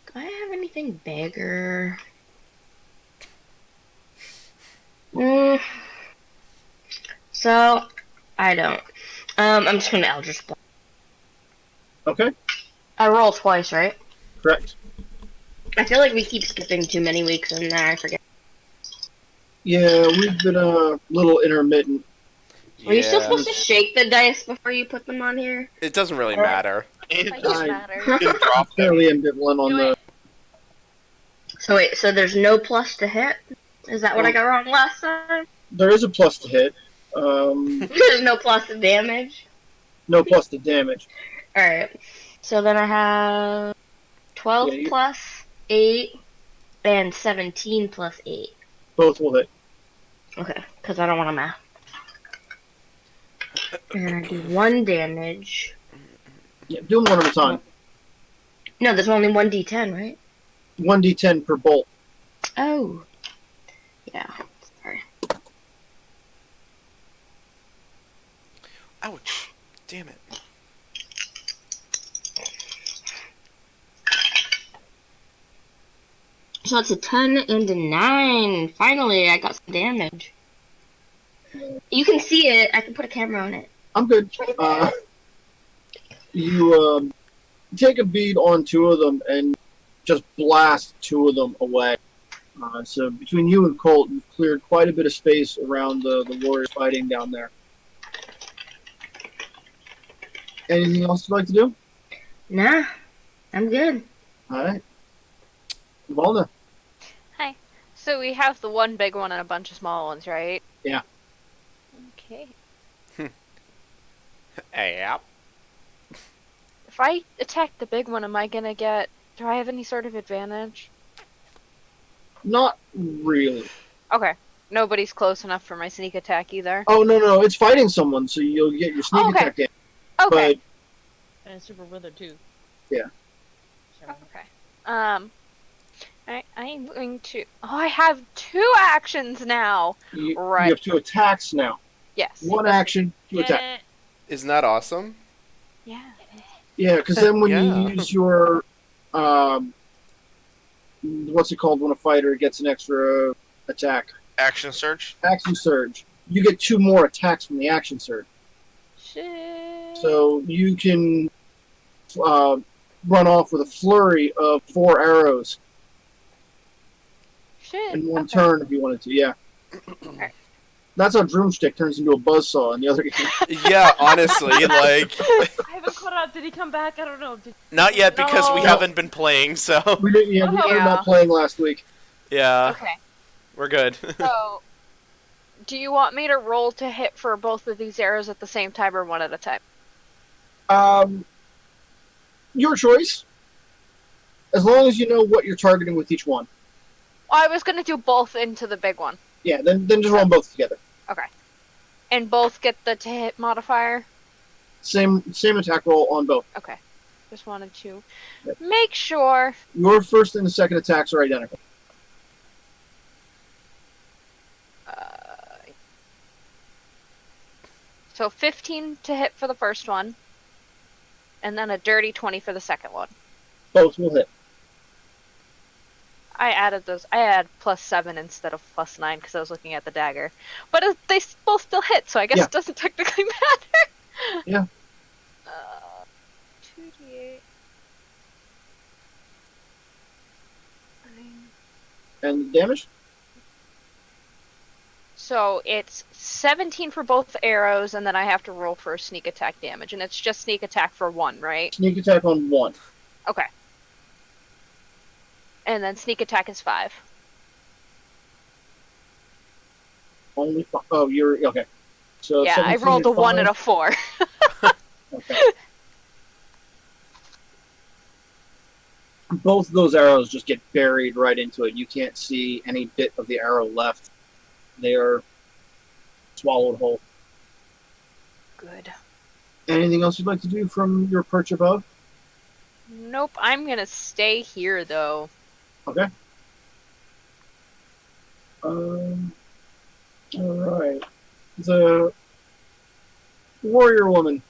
Do I have anything bigger? So, I don't. I'm just gonna Eldritch Blast. Okay, I roll twice, right? correct. I feel like we keep skipping too many weeks and then I forget. Yeah, we've been a little intermittent. Are you still Yeah. supposed to shake the dice before you put them on here? It doesn't really matter. It It doesn't I- matter. can drop them. Fairly ambivalent on Do the. it. So wait, so there's no plus to hit? Is that what I got wrong last time? There is a plus to hit. There's no plus to damage? No plus to damage. Alright. So then I have 12 Yeah, you- plus 8 and 17 plus 8. Both will hit. Okay, because I don't want to math. And I do 1 damage. Yeah, do them one at a time. No, there's only 1d10, right? 1d10 per bolt. Oh. Yeah, sorry. Ouch. Damn it. So it's a 10 and a 9. Finally, I got some damage. You can see it. I can put a camera on it. I'm good. It's right there. You take a bead on 2 of them and just blast 2 of them away. So between you and Colt, you've cleared quite a bit of space around the warriors fighting down there. Anything else you'd like to do? Nah, I'm good. All right. Valda. Hi. So we have the one big one and a bunch of small ones, right? Yeah. Okay. Yep. If I attack the big one, am I gonna get... Do I have any sort of advantage? Not really. Okay. Nobody's close enough for my sneak attack either. Oh, no, it's fighting someone, so you'll get your sneak Okay. attack in. Okay. And it's super weather too. Yeah. So, Okay. I'm going to... Oh, I have 2 actions now! You Right. have 2 attacks now. Yes. 1 action, 2 attack. get it. Isn't that awesome? Yeah. Yeah, because then when Yeah. you use your... what's it called when a fighter gets an extra attack? Action surge. Action surge. You get 2 more attacks from the action surge. Shit. So you can run off with a flurry of 4 arrows Shit. in one Okay. turn if you wanted to, yeah. Okay. That's how Droomstick turns into a buzzsaw in the other game. Yeah, honestly, like, I haven't caught up. Did he come back? I don't know. not yet because we No. haven't been playing, so We didn't, we Oh, ended yeah. up playing last week. yeah, Okay. we're good. So, do you want me to roll to hit for both of these arrows at the same time or one at a time? Your choice. As long as you know what you're targeting with each one. I was gonna do both into the big one. Yeah, then just roll them both together. And both get the to hit modifier? Same attack roll on both. Okay. Just wanted to Yep. make sure. Your first and the second attacks are identical. So 15 to hit for the first one. And then a dirty 20 for the second one. Both will hit. I added those. I add +7 instead of +9 because I was looking at the dagger. But they both still hit, so I guess Yeah. it doesn't technically matter. Yeah. 2d8. 9. And damage? So it's 17 for both arrows, and then I have to roll for sneak attack damage, and it's just sneak attack for 1, right? Sneak attack on 1. Okay. And then sneak attack is 5. Only 5. Oh, you're... Okay. So Yeah, I 17 rolled a 1 and a 5. 4. Okay. Both of those arrows just get buried right into it. You can't see any bit of the arrow left. They are swallowed whole. Good. Anything else you'd like to do from your perch above? Nope, I'm gonna stay here though. Okay. All right. The warrior woman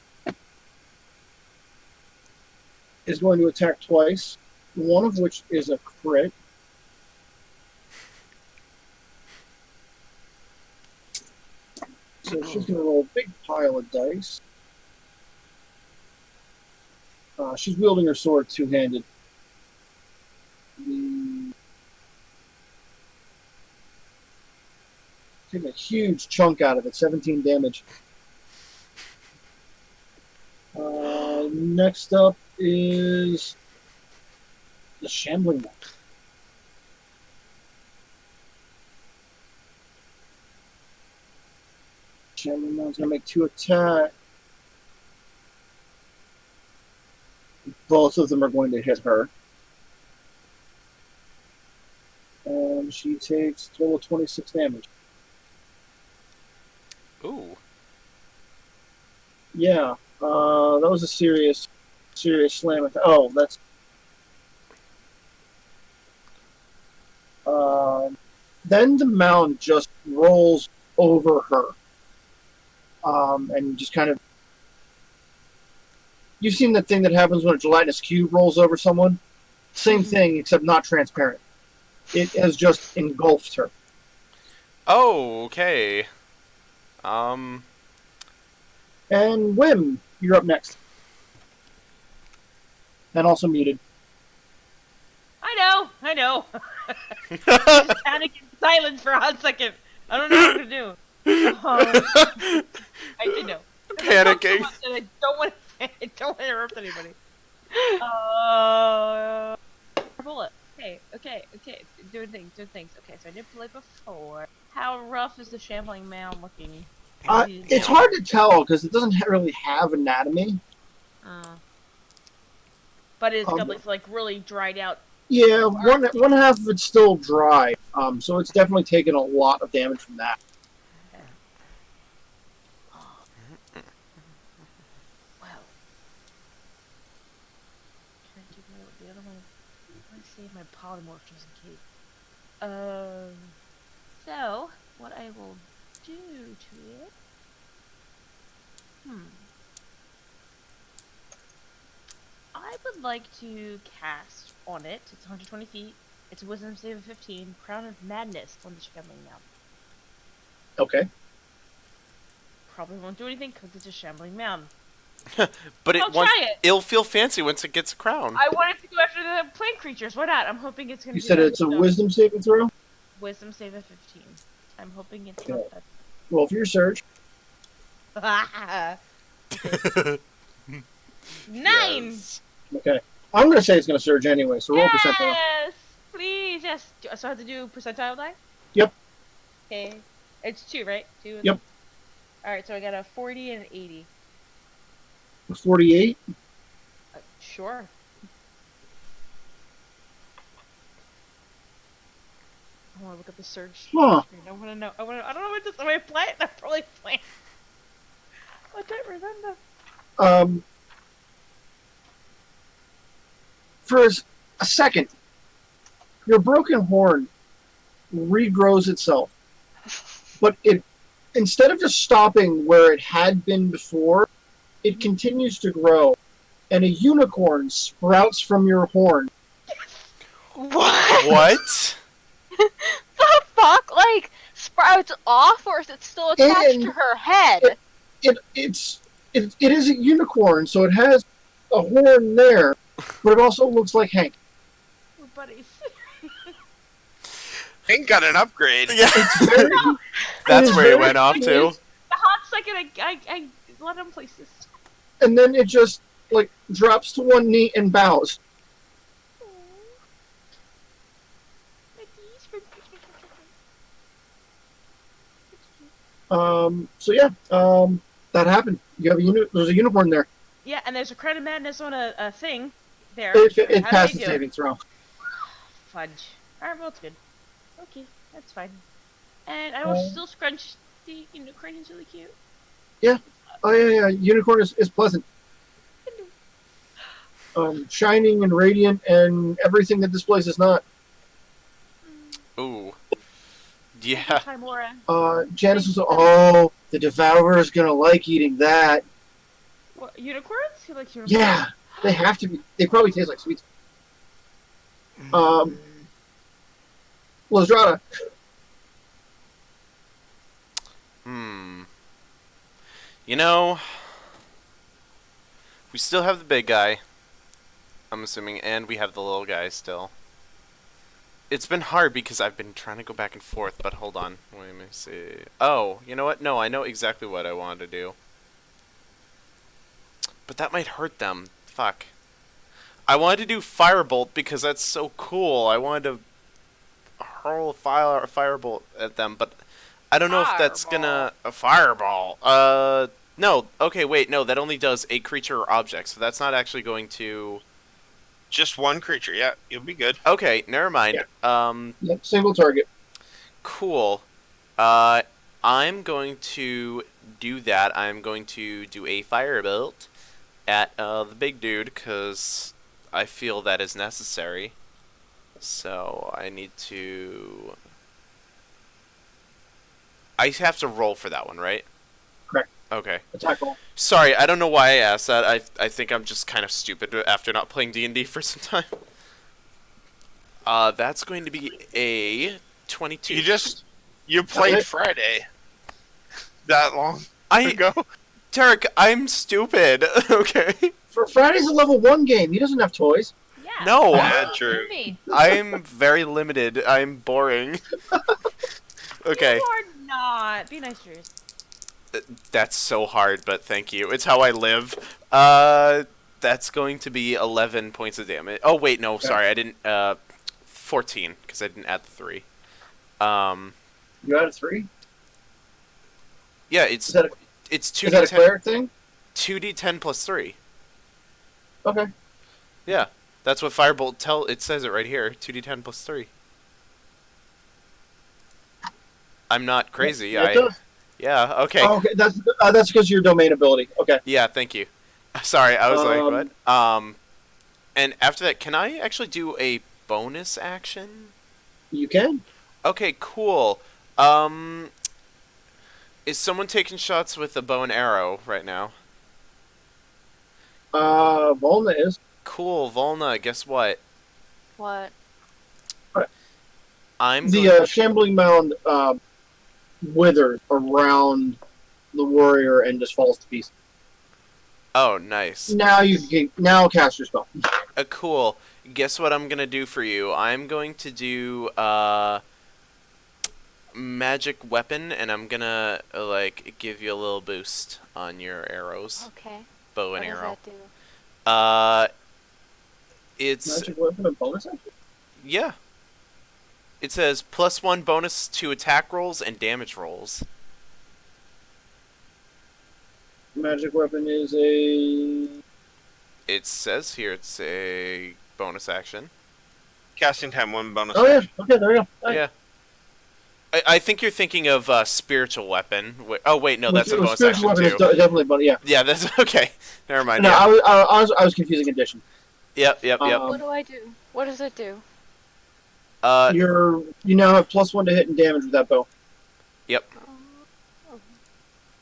is going to attack twice, one of which is a crit. So she's going to roll a big pile of dice. She's wielding her sword two-handed. Take a huge chunk out of it, 17 damage. Next up is the shambling one. Shambling one's going to make 2 attacks. Both of them are going to hit her. And she takes a total of 26 damage. Ooh. Yeah, that was a serious slam. Oh, that's... then the mound just rolls over her. And just kind of... You've seen the thing that happens when a gelatinous cube rolls over someone? Same thing, except not transparent. It has just engulfed her. Oh, okay. And Wim, you're up next. And also muted. I know. Just panic in silence for a hot second. I don't know what to do. I did know. Panicking. I don't want to interrupt anybody. Bullet. Okay. Doing things. Okay, so I did play before. How rough is the shambling mound looking? It's hard to tell because it doesn't really have anatomy. But it's got like really dried out. Yeah, one half of it's still dry. So it's definitely taken a lot of damage from that. Wow. Trying to keep the other one. I want to save my polymorph just in case. So what I will do to it? I would like to cast on it. It's 120 feet. It's a wisdom save of 15. Crown of Madness on the shambling mound. Okay. Probably won't do anything because it's a shambling mound. But I'll try it. It'll feel fancy once it gets a crown. I wanted to go after the plant creatures. Why not? I'm hoping it's going to You said it's a wisdom saving throw? Wisdom save of 15. I'm hoping it's Okay. not that. Roll for your surge. 9! Yes. Okay. I'm going to say it's going to surge anyway, so roll percentile. Yes! Please, yes. So I have to do percentile die? Yep. Okay. It's 2, right? 2. Yep. Alright, so I got a 40 and an 80. 48? Sure. I want to look at the surge Huh. screen. I want to know. I don't know what this. Am I playing? I'm probably playing. I don't remember. For a second, your broken horn regrows itself. But it, instead of just stopping where it had been before, it continues to grow. And a unicorn sprouts from your horn. What? What? The fuck? Like, sprouts off, or is it still attached to her head? It is a unicorn, so it has a horn there, but it also looks like Hank. We're buddies. Ain't got an upgrade. Yeah. That's where he went off to. The hot second I let him places. And then it just, like, drops to one knee and bows. So yeah, that happened. You have there's a unicorn there. Yeah, and there's a Crown of Madness on a thing there. It How passed do the I do? saving throw. Fudge. Alright, well, it's good. Okay, that's fine. And I will still scrunch the unicorn. He's really cute. Oh yeah, unicorn is pleasant. shining and radiant and everything that this place is not. Ooh. Yeah. Timora. Janice was, oh, the Devourer is gonna like eating that. What, unicorns? He likes unicorns. Yeah, they have to be. They probably taste like sweets. Ladrada. You know, we still have the big guy, I'm assuming, and we have the little guy still. It's been hard because I've been trying to go back and forth, but hold on. Let me see. Oh, you know what? No, I know exactly what I wanted to do. But that might hurt them. Fuck. I wanted to do Firebolt because that's so cool. I wanted to hurl a firebolt at them, but I don't know if that's gonna... A fireball. No. Okay, wait. No, that only does a creature or object, so that's not actually going to... Just one creature, yeah, you'll be good. Okay, never mind. Yeah. Yep, single target. Cool. I'm going to do that. I'm going to do a firebolt at the big dude, because I feel that is necessary. So, I need to... I have to roll for that one, right? Correct. Okay. Attack roll. Sorry, I don't know why I asked that. I think I'm just kind of stupid after not playing D&D for some time. That's going to be a 22. You played Friday that long ago. Tarek, I'm stupid. Okay. For Friday's a level 1 game. He doesn't have toys. Yeah. No. Yeah, true. I'm very limited. I'm boring. Okay. You are not. Be nice to yourself. That's so hard, but thank you. It's how I live. That's going to be 11 points of damage. Oh, wait, no, sorry. I didn't, 14, because I didn't add the 3. You added 3? Yeah, it's 2d10. Is that a cleric thing? 2d10 plus 3. Okay. Yeah, that's what Firebolt it says it right here. 2d10 plus 3. I'm not crazy. Yeah, it does. Yeah, okay. Oh, okay, that's because of your domain ability. Okay. Yeah, thank you. Sorry, I was like, what? And after that, can I actually do a bonus action? You can. Okay, cool. Is someone taking shots with a bow and arrow right now? Volna is. Cool, Volna, guess what? What? The shambling mound withers around the warrior and just falls to pieces. Oh, nice. Now cast your spell. Cool. Guess what I'm gonna do for you? I'm going to do magic weapon, and I'm gonna give you a little boost on your arrows. Okay. Bow and what arrow. Does that do? It's Magic weapon and bonus action? Yeah. It says +1 bonus to attack rolls and damage rolls. Magic weapon is a... It says here it's a bonus action. Casting time 1 bonus. Oh yeah, okay, there we go. Right. Yeah. I think you're thinking of spiritual weapon. Oh wait, no, that's a bonus spiritual action weapon too. Is definitely bonus. Yeah. Yeah, that's okay. Never mind. No, Yeah. I was confusing addition. Yep. What do I do? What does it do? You now have +1 to hit and damage with that bow. Yep.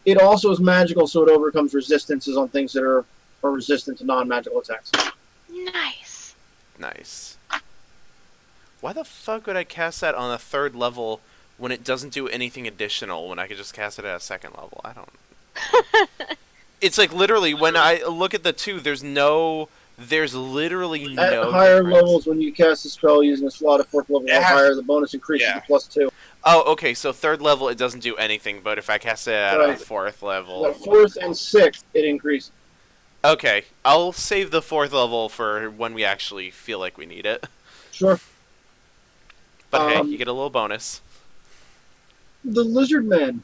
It also is magical, so it overcomes resistances on things that are resistant to non-magical attacks. Nice. Nice. Why the fuck would I cast that on a 3rd level when it doesn't do anything additional when I could just cast it at a 2nd level? I don't... It's like literally when I look at the 2, there's literally no At higher difference. levels, when you cast a spell using a slot of 4th level or higher, the bonus increases to +2. Oh, okay, so 3rd level it doesn't do anything, but if I cast it at a 4th level... The 4th and 6th, it increases. Okay, I'll save the 4th level for when we actually feel like we need it. Sure. But hey, you get a little bonus. The lizard man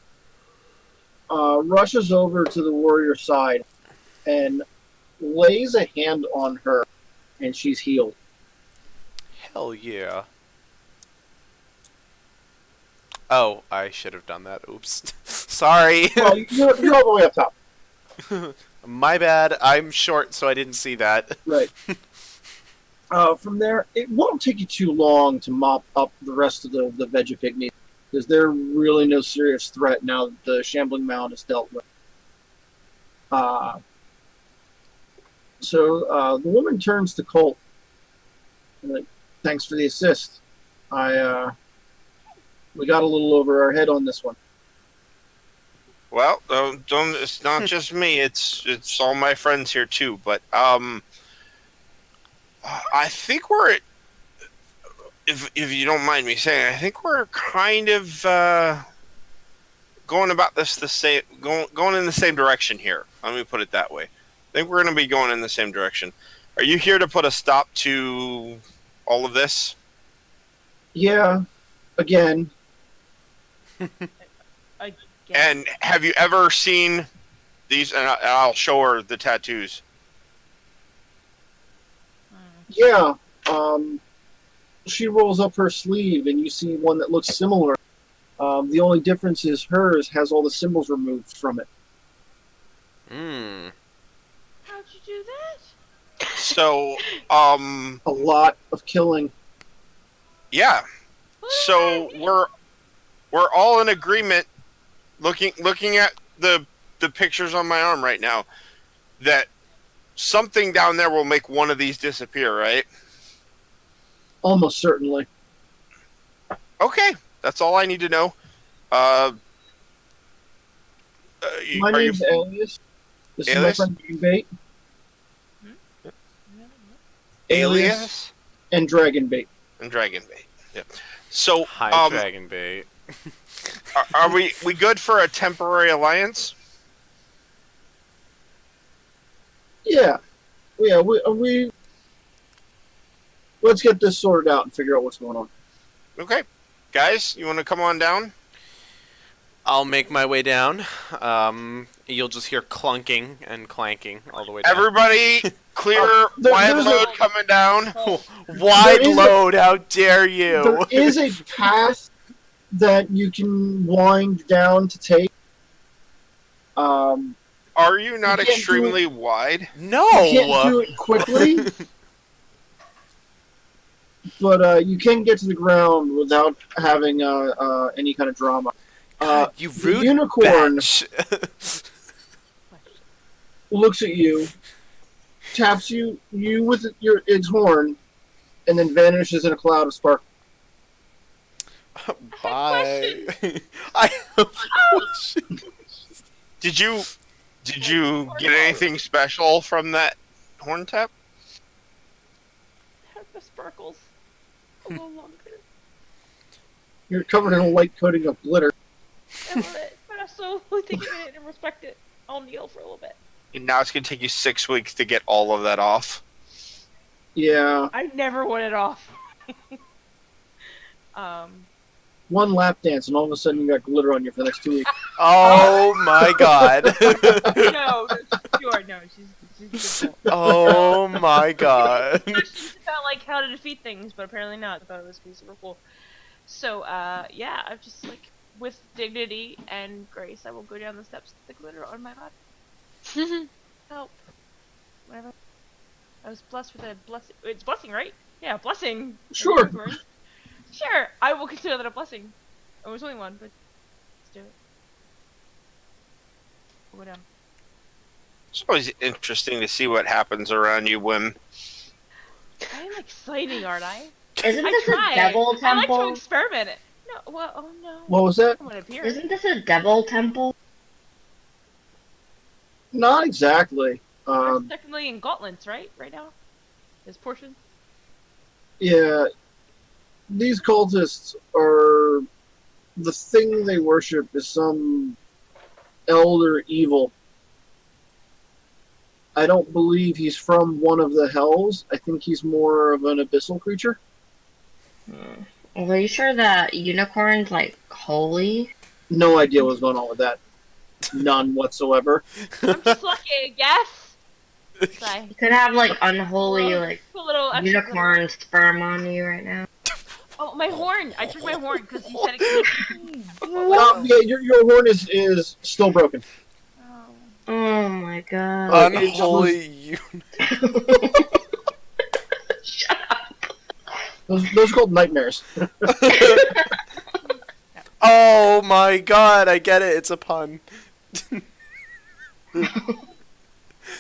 rushes over to the warrior's side and lays a hand on her, and she's healed. Hell yeah. Oh, I should have done that. Oops. Sorry. Well, you're all the way up top. My bad. I'm short, so I didn't see that. Right. From there, it won't take you too long to mop up the rest of the Vegapigmies, because they're really no serious threat now that the Shambling Mound is dealt with. So the woman turns to Colt. Like, thanks for the assist. We got a little over our head on this one. Well, don't. It's not just me. It's all my friends here too. But I think we're, if you don't mind me saying, I think we're kind of going about this the same, going in the same direction here. Let me put it that way. I think we're going to be going in the same direction. Are you here to put a stop to all of this? Yeah, again. And have you ever seen these? And I'll show her the tattoos. Yeah, she rolls up her sleeve and you see one that looks similar. The only difference is hers has all the symbols removed from it. Hmm. How'd you do that? So, A lot of killing. yeah. So we're all in agreement. Looking at the pictures on my arm right now, that something down there will make one of these disappear, right? Almost certainly. Okay, that's all I need to know. My are you name's Alias. This Alias? is my friend Dragonbait. Alias And Dragonbait. and Dragonbait? Yep. So, Hi, Dragon Bait. are we good for a temporary alliance? Yeah. Yeah, we let's get this sorted out and figure out what's going on. Okay, guys, you want to come on down? I'll make my way down. You'll just hear clunking and clanking all the way down. Everybody, clear wide there's load coming down. Wide There is load, how dare you! There is a path that you can wind down to take. Are you not You can't do extremely wide? No! You can't do it quickly, but you can get to the ground without having any kind of drama. God, you the rude unicorn bitch. looks at you, taps you with its horn, and then vanishes in a cloud of spark. Bye. I have a question. Did you get anything special from that horn tap? The sparkles a little longer. You're covered in a light coating of glitter. I love it, but I still take a minute and respect it. I'll kneel for a little bit. And now it's gonna take you 6 weeks to get all of that off. Yeah, I never want it off. one lap dance, and all of a sudden you got glitter on you for the next 2 weeks. Oh my god. No, sure, no, she's good. Oh my god. She's about like how to defeat things, but apparently not. I thought it was super cool. So, yeah, I'm just like, with dignity and grace, I will go down the steps with the glitter on my body. Help. Whatever. I was blessed with a blessing. It's blessing, right? Yeah, blessing. Sure. Sure, I will consider that a blessing. Oh, there's only one, but let's do it. We'll go down. It's always interesting to see what happens around you, Wim. I am exciting, aren't I? Isn't I this try. a devil I like temple? to experiment. No, well, oh no. What was that? I'm gonna appear. Isn't this a devil temple? Not exactly. We're technically in gauntlets, right? Right now? This portion? Yeah, these cultists are, the thing they worship is some elder evil. I don't believe he's from one of the hells. I think he's more of an abyssal creature. Are you sure that unicorn's like holy? No idea what's going on with that. None whatsoever. I'm just lucky, I guess. Bye. You could have like unholy Well, like a little extra unicorn sperm on you right now. Oh, my horn! I took my horn because he said it could. Yeah, your horn is still broken. Oh. Oh my god. Unholy you. Shut up. Those are called nightmares. Oh my god, I get it. It's a pun.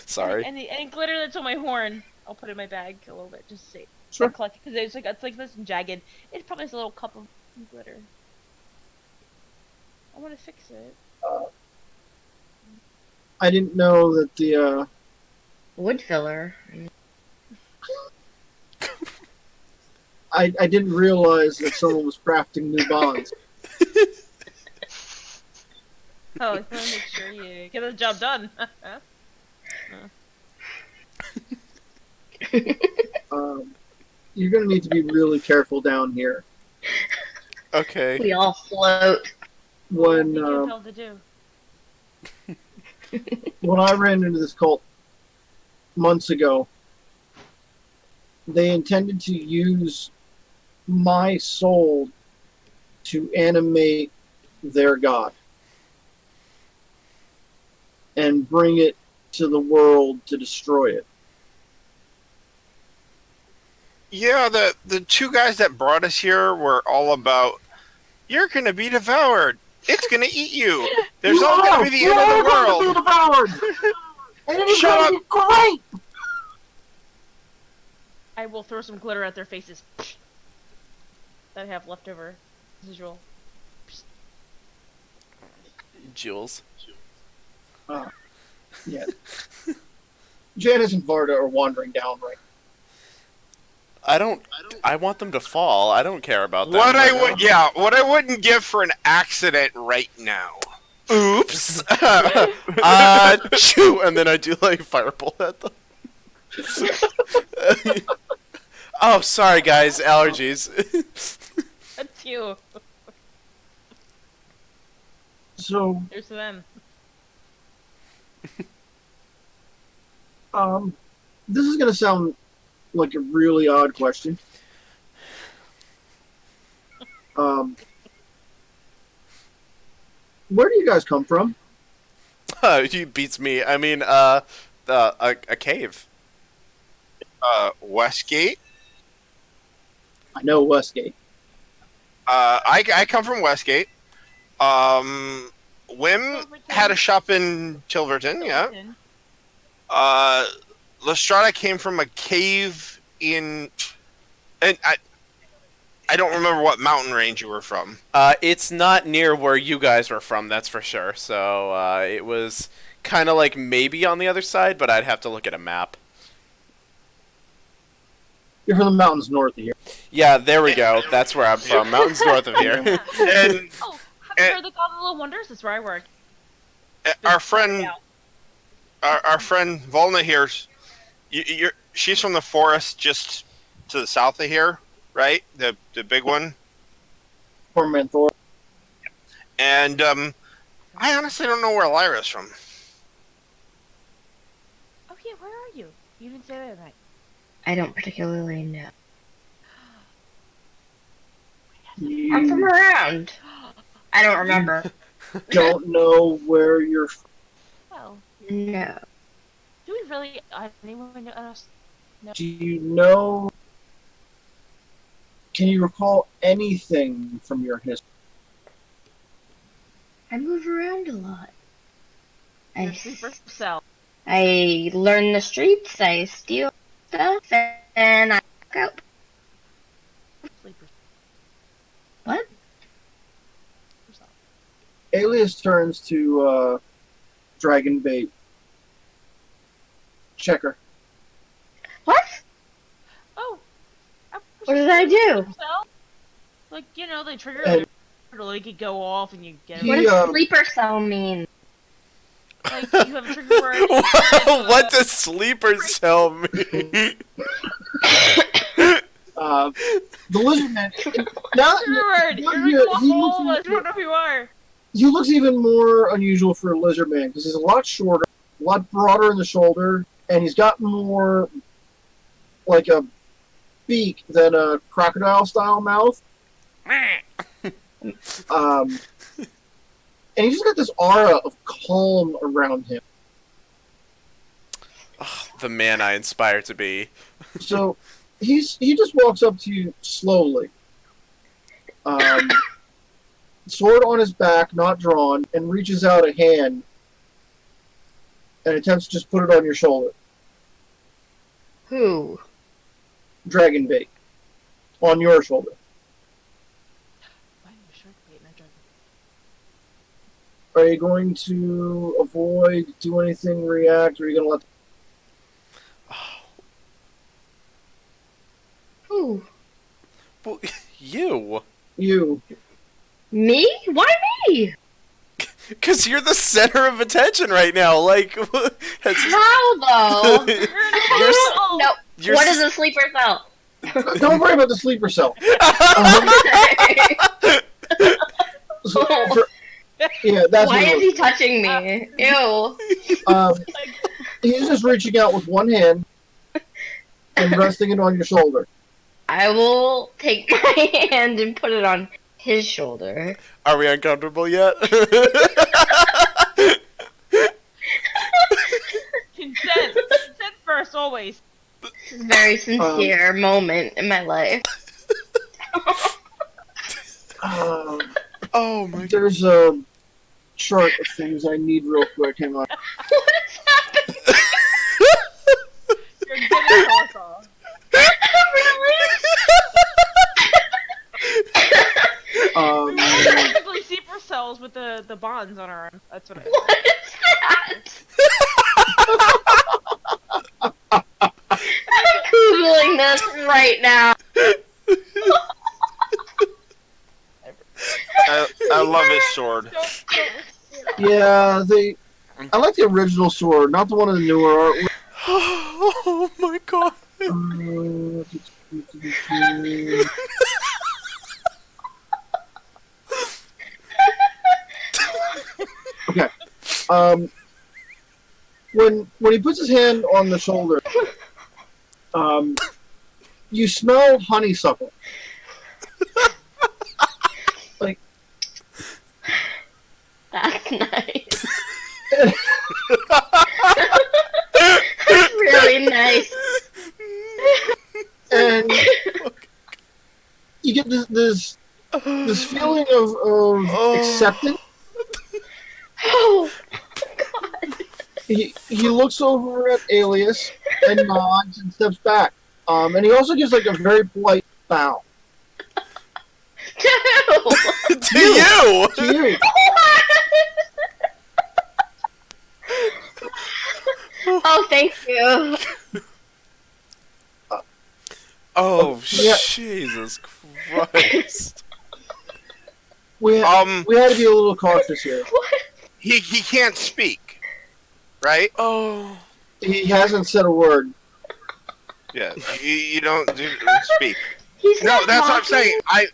Sorry. Any glitter that's on my horn, I'll put in my bag a little bit, just to see. Sure. Collect because it's like this and jagged. It's probably just a little cup of glitter. I want to fix it. I didn't know that the Wood filler. I didn't realize that someone was crafting new bonds. Oh, I want to make sure you get the job done. You're gonna need to be really careful down here. Okay. We all float. When What are you compelled to do? when I ran into this cult months ago, they intended to use my soul to animate their god and bring it to the world to destroy it. Yeah, the two guys that brought us here were all about, you're gonna be devoured. It's gonna eat you. There's all gonna be the end of the world. And it is Shut gonna be great. I will throw some glitter at their faces that I have left over, as usual. Jules. Yeah. Janice and Varda are wandering down right. I want them to fall. I don't care about that. What I wouldn't give for an accident right now. Oops. Chew, and then I do like fireball at them. Oh, sorry guys, allergies. That's you. So, Here's to them. this is gonna sound like a really odd question. Where do you guys come from? He beats me. I mean, a cave. Westgate. I know Westgate. I come from Westgate. Wim had a shop in Tilverton, yeah. Lestrada came from a cave in, and I don't remember what mountain range you were from. It's not near where you guys were from, that's for sure. So it was kind of like maybe on the other side, but I'd have to look at a map. You're from the mountains north of here. Yeah, there we go. That's where I'm from. Mountains north of here. And Oh, have you heard the God of Little Wonders? That's where I work. our friend Volna here, she's from the forest just to the south of here, right? The big one. Poor Manthor. And I honestly don't know where Lyra's from. Oh yeah, where are you? You didn't say that right. I don't particularly know. I'm You from around. I don't remember. don't know where you're from. Well, No. do we really? Anyone else? Do you know? Can you recall anything from your history? I move around a lot. Your sleeper cell. I learn the streets, I steal stuff, and I walk out. Sleeper What? cell. Alias turns to Dragonbait. Checker. What? Oh. What did I do? Sleeper cell? Like, you know, they trigger And- like it go off and you get What He, does sleeper cell mean? like you have a trigger word. What does sleeper cell mean? The lizard man. Now, Trigger word. You're like all of us. I don't know who you are. he looks even more unusual for a lizard man because he's a lot shorter, a lot broader in the shoulder, and he's got more like a beak than a crocodile-style mouth. And he's just got this aura of calm around him. the man I inspire to be. So he just walks up to you slowly, sword on his back, not drawn, and reaches out a hand and attempts to just put it on your shoulder. Who? Dragonbait. On your shoulder. Why am I shark bait, not dragon? Are you going to avoid, do anything, react, or are you going to let... Who? Well, you. You. Me? Why me? Because you're the center of attention right now. Like, How though? Oh, No. You're What is a sleeper cell? Don't worry about the sleeper cell. Yeah, that's Why what is it he touching me? Ew. was. He's just reaching out with one hand and resting it on your shoulder. I will take my hand and put it on his shoulder. Are we uncomfortable yet? Consent. Consent first, always. This is a very sincere moment in my life. Oh my god. There's a chart of things I need real quick. Hang on. What is happening? You're getting awful. Really? Basically, sleeper cells with the bonds on our arm. That's what I. What is that? I'm googling this right now. I love his sword. Yeah, I like the original sword, not the one in the newer art. Oh my god. Okay. When he puts his hand on the shoulder, you smell honeysuckle. Like That's nice. That's really nice. and you get this feeling of acceptance. Oh, God. He looks over at Alias and nods and steps back. And he also gives like a very polite bow Dude. To you! to you. Oh, thank you. Oh, Yeah. Jesus Christ. We had to be a little cautious here. What? He can't speak, right? Oh. He hasn't said a word. Yeah, you don't speak. He's No, not that's what I'm talking. saying.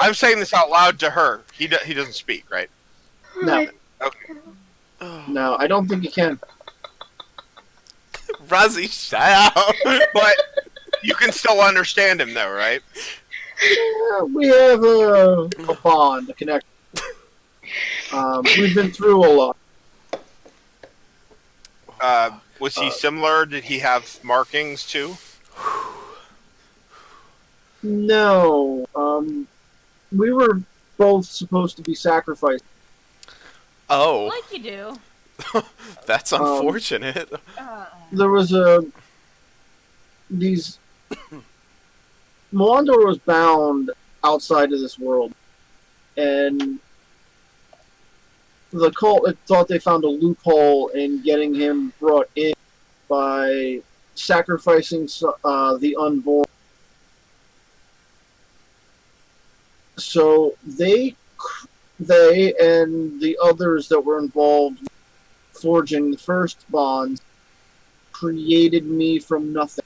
I'm saying this out loud to her. He doesn't speak, right? No, Okay. Oh. no, I don't think he can. Razzie, shut up. But you can still understand him, though, right? Yeah, we have a bond, a connection. We've been through a lot. Was he similar? Did he have markings too? No, we were both supposed to be sacrificed. Oh, Like you do. that's unfortunate. There was these. Moandor was bound outside of this world, and the cult thought they found a loophole in getting him brought in by sacrificing the unborn. So they and the others that were involved forging the first bonds created me from nothing.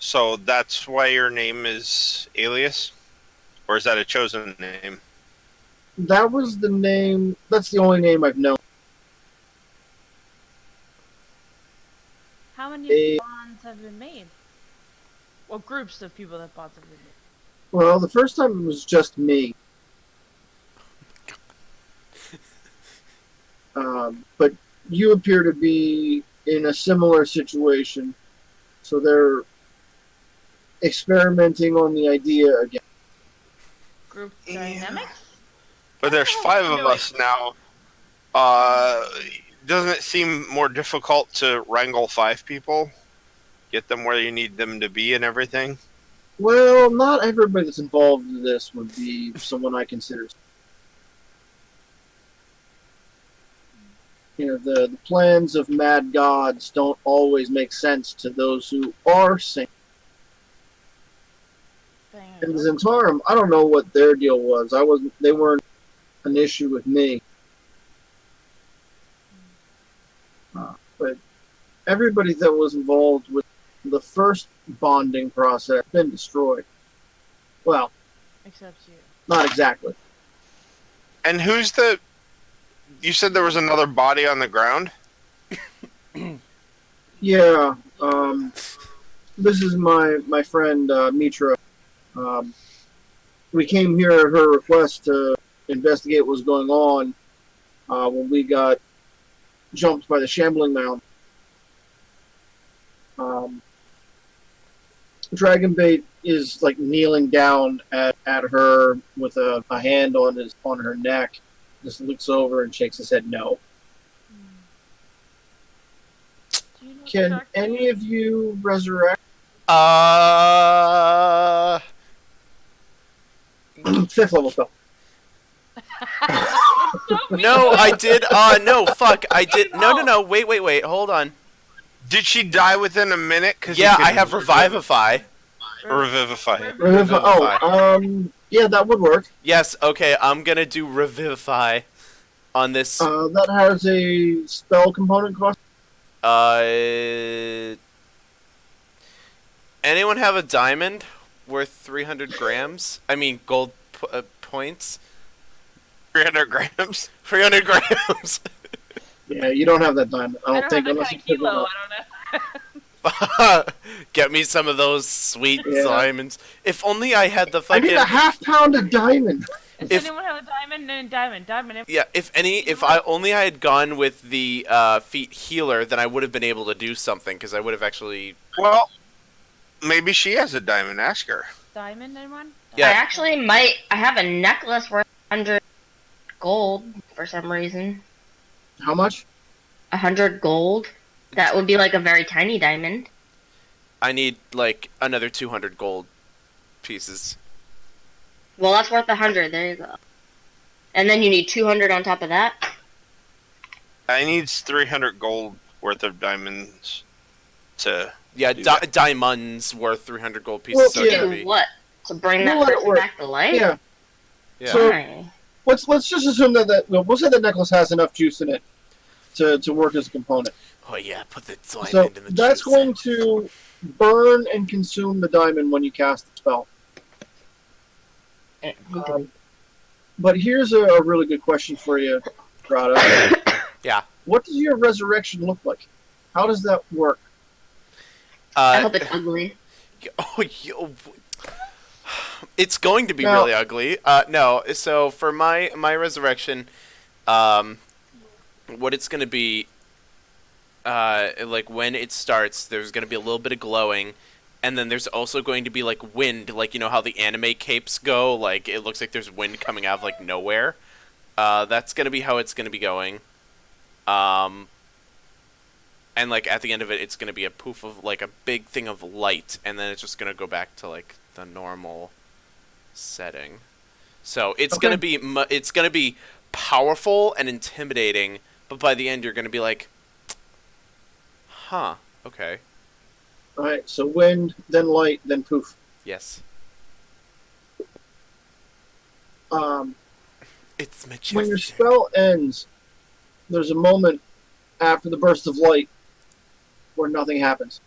So that's why your name is Alias? Or is that a chosen name? That was the name. That's the only name I've known. How many Eh. bonds have been made? Well, groups of people that bonds have been made. Well, the first time it was just me. But you appear to be in a similar situation. So they're experimenting on the idea again. Group Yeah. dynamics? But there's Oh, 5 we can of do us now. Doesn't it seem more difficult to wrangle 5 people? Get them where you need them to be and everything? Well, not everybody that's involved in this would be someone I consider. The plans of mad gods don't always make sense to those who are sane. In the Zentarum, I don't know what their deal was. They weren't an issue with me. But everybody that was involved with the first bonding process has been destroyed. Well, Except you. not exactly. And who's the... You said there was another body on the ground? Yeah, this is my friend Mitra. We came here at her request to investigate what was going on when we got jumped by the shambling mound. Dragonbait is like kneeling down at her with a hand on her neck. Just looks over and shakes his head no. Do you know Can Dark any Lady? of you resurrect? Fifth level spell. No, I did. No, fuck. I did. No. Wait. Hold on. Did she die within a minute? Yeah, I have Revivify. Revivify. Yeah, that would work. Yes, okay, I'm gonna do Revivify on this. That has a spell component cost. Anyone have a diamond worth 300 grams? I mean, gold points? 300 grams? 300 grams! Yeah, you don't have that diamond. I I don't don't think have unless that you kind of pick one kilo. up. I don't know. Get me some of those sweet Yeah. diamonds. If only I had the I need fucking... a half-pound of diamond. Does If- anyone have a diamond? No, diamond. Yeah, if I had gone with the feat healer, then I would have been able to do something, because I would have actually... Well, maybe she has a diamond. Ask her. Diamond, anyone? Yeah. I actually might. I have a necklace worth 100 gold for some reason. How much? 100 gold. That would be like a very tiny diamond. I need, like, another 200 gold pieces. Well, that's worth 100. There you go. And then you need 200 on top of that. I need 300 gold worth of diamonds to... Yeah, Do that. diamonds worth 300 gold pieces. Well, so yeah. it's gonna Do be... what? To bring We'll that let it person work. back to life? Yeah. Yeah. So- Why? Let's just assume we'll say the necklace has enough juice in it to work as a component. Oh yeah, put the diamond So in the that's juice. going to burn and consume the diamond when you cast the spell. But here's a really good question for you, Grotto. Yeah. What does your resurrection look like? How does that work? I hope it's ugly. Oh, it's going to be Now- really ugly. No, so for my resurrection, what it's going to be, like when it starts, there's going to be a little bit of glowing, and then there's also going to be like wind, like you know how the anime capes go, like it looks like there's wind coming out of like nowhere. That's going to be how it's going to be going. And like at the end of it, it's going to be a poof of like a big thing of light, and then it's just going to go back to like the normal setting. So it's Okay. it's going to be powerful and intimidating, but by the end you're going to be like, huh, okay, Alright, so wind, then light, then poof. yes, it's majestic. When your spell ends, there's a moment after the burst of light where nothing happens.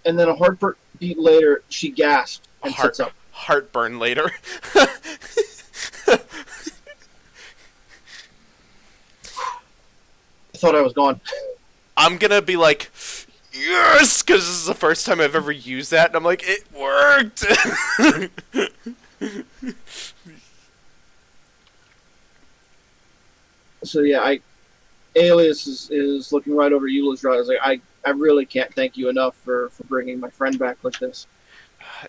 And then a heartbeat later, she gasps and sits up. Heartburn later. I thought I was gone. I'm gonna be like, yes, because this is the first time I've ever used that, and I'm like, it worked. So yeah, Alias is looking right over Eula's right. Like, I really can't thank you enough for bringing my friend back like this.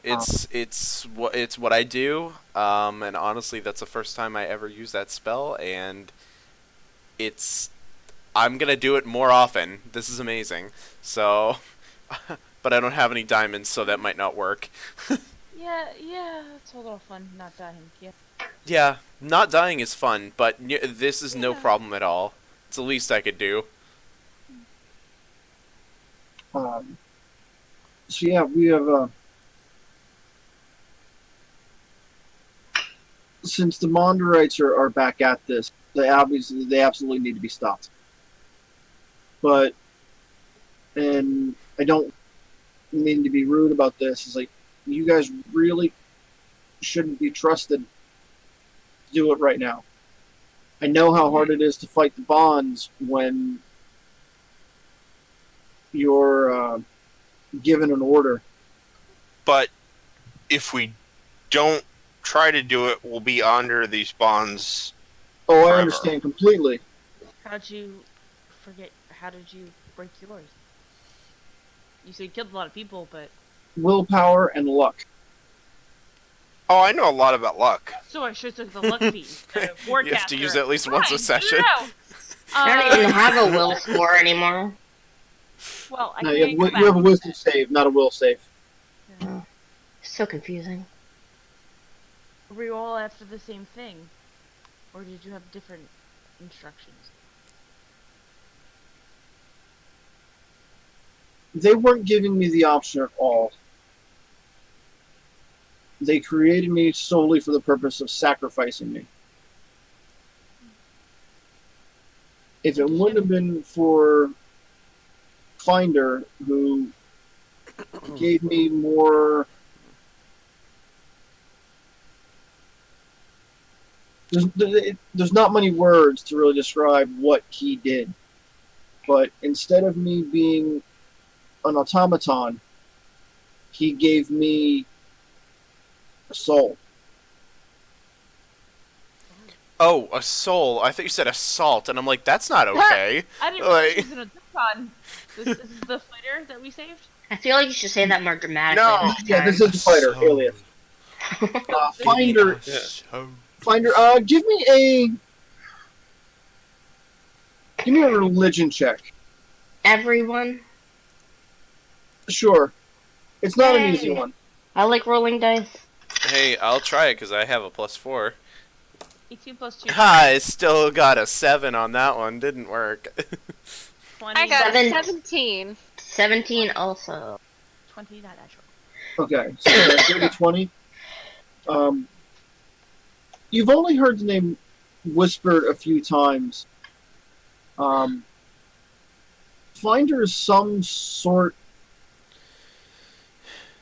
It's what I do, and honestly, that's the first time I ever used that spell, and it's I'm gonna do it more often. This is amazing. So, but I don't have any diamonds, so that might not work. Yeah, it's a little fun not dying. Yeah. Yeah, not dying is fun, but this is no Yeah. problem at all. It's the least I could do. So yeah, we have since the Mondorites are back at this, they absolutely need to be stopped. But, and I don't mean to be rude about this, it's like, you guys really shouldn't be trusted to do it right now. I know how hard it is to fight the bonds when you're given an order. But if we don't try to do it, we'll be under these bonds. Oh, Forever. I understand completely. How did you break yours? You said you killed a lot of people, but Willpower and luck. Oh, I know a lot about luck. so I should took the luck piece. You have to use it at least once a Fine, session. no. I don't even have a will score anymore. Well, I No, can't you go have a back. wisdom save, not a will save. So confusing. Were we all after the same thing, or did you have different instructions? They weren't giving me the option at all. They created me solely for the purpose of sacrificing me. If it wouldn't have been for Finder, who gave me more... There's not many words to really describe what he did. But instead of me being an automaton, he gave me a soul. Oh, a soul. I thought you said assault, and I'm like, that's not okay. I didn't Like- realize this was an Autopon. This is the fighter that we saved? I feel like you should say that more dramatically. No. next Yeah, time. this is the fighter, Soul. Alias. Finder, So- Finder, give me a religion check. Everyone. Sure. It's not an easy Yay. one. I like rolling dice. Hey, I'll try it because I have a +4. 18 plus 2. I still got a 7 on that one. Didn't work. 20. I got Seven. 17. 17 also. 20, not natural. Okay, so dirty 20. You've only heard the name whispered a few times. Finder is some sort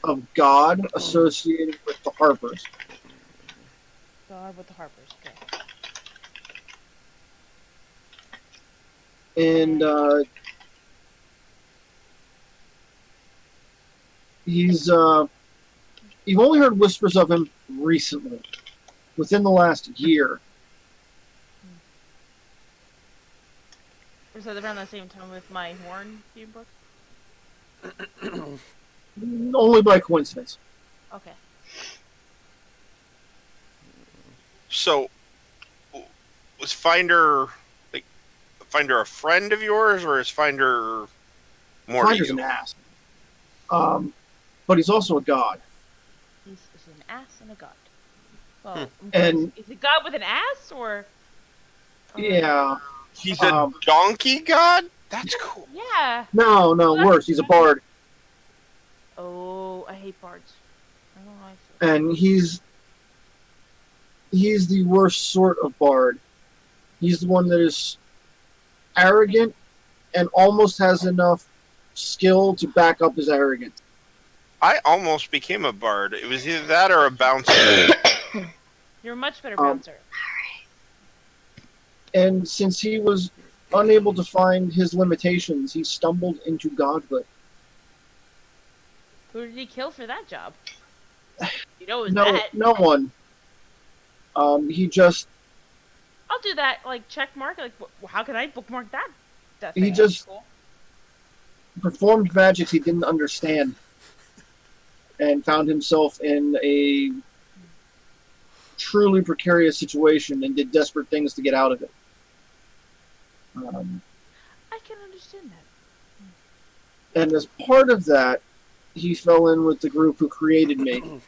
of god associated with the Harpers. God with the Harpers. Okay. And he's you've only heard whispers of him recently, within the last year. Was that around the same time with my horn theme book? Only by coincidence. Okay. So, was Finder a friend of yours, or is Finder more Finder's to an you? ass. But he's also a god. He's an ass and a god. Well, And- is it god with an ass or? Yeah. He's a Um, donkey god? That's cool. Yeah. No, worse. He's a bard. Oh, I hate bards. I don't like it. And he's the worst sort of bard. He's the one that is arrogant and almost has enough skill to back up his arrogance. I almost became a bard. It was either that or a bouncer. You're a much better Um, bouncer. And since he was unable to find his limitations, he stumbled into godhood. Who did he kill for that job? You know it was No, that. no one. He just Oh, I'll do that. Like check mark. Like, how can I bookmark that? That He thing? just- That's cool. Performed magics he didn't understand, and found himself in a truly precarious situation and did desperate things to get out of it. I can understand that. And as part of that, he fell in with the group who created me.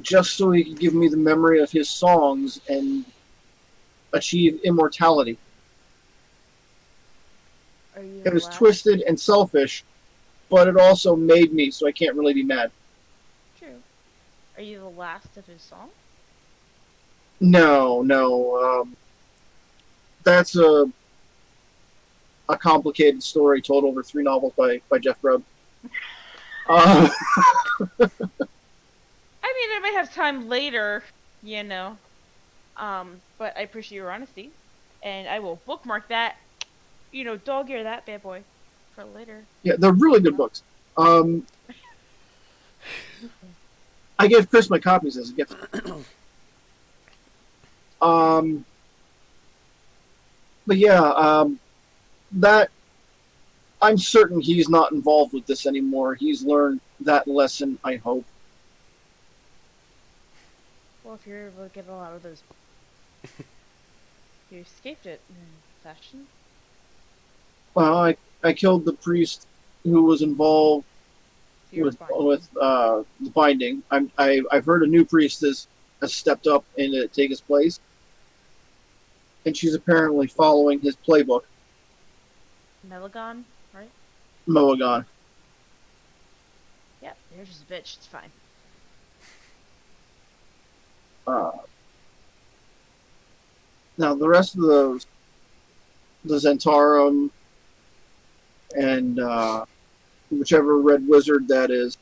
Just so he could give me the memory of his songs and achieve immortality. Are you It was allowed- twisted and selfish, but it also made me, so I can't really be mad. True. Are you the last of his song? No. That's a complicated story told over 3 novels by Jeff Grubb. I mean, I might have time later, you know. But I appreciate your honesty, and I will bookmark that. You know, dog ear that bad boy for later. Yeah, they're really good books. I gave Chris my copies as a gift. But yeah, that I'm certain he's not involved with this anymore. He's learned that lesson, I hope. Well, if you're able to get a lot of those, you escaped it in fashion. Well, I killed the priest who was involved You're with fine. the binding. I've heard a new priestess has stepped up and to take his place, and she's apparently following his playbook. Melagon, right? Moagon. Yep, you're just a bitch. It's fine. Now the rest of the Zentarum and whichever red wizard that is,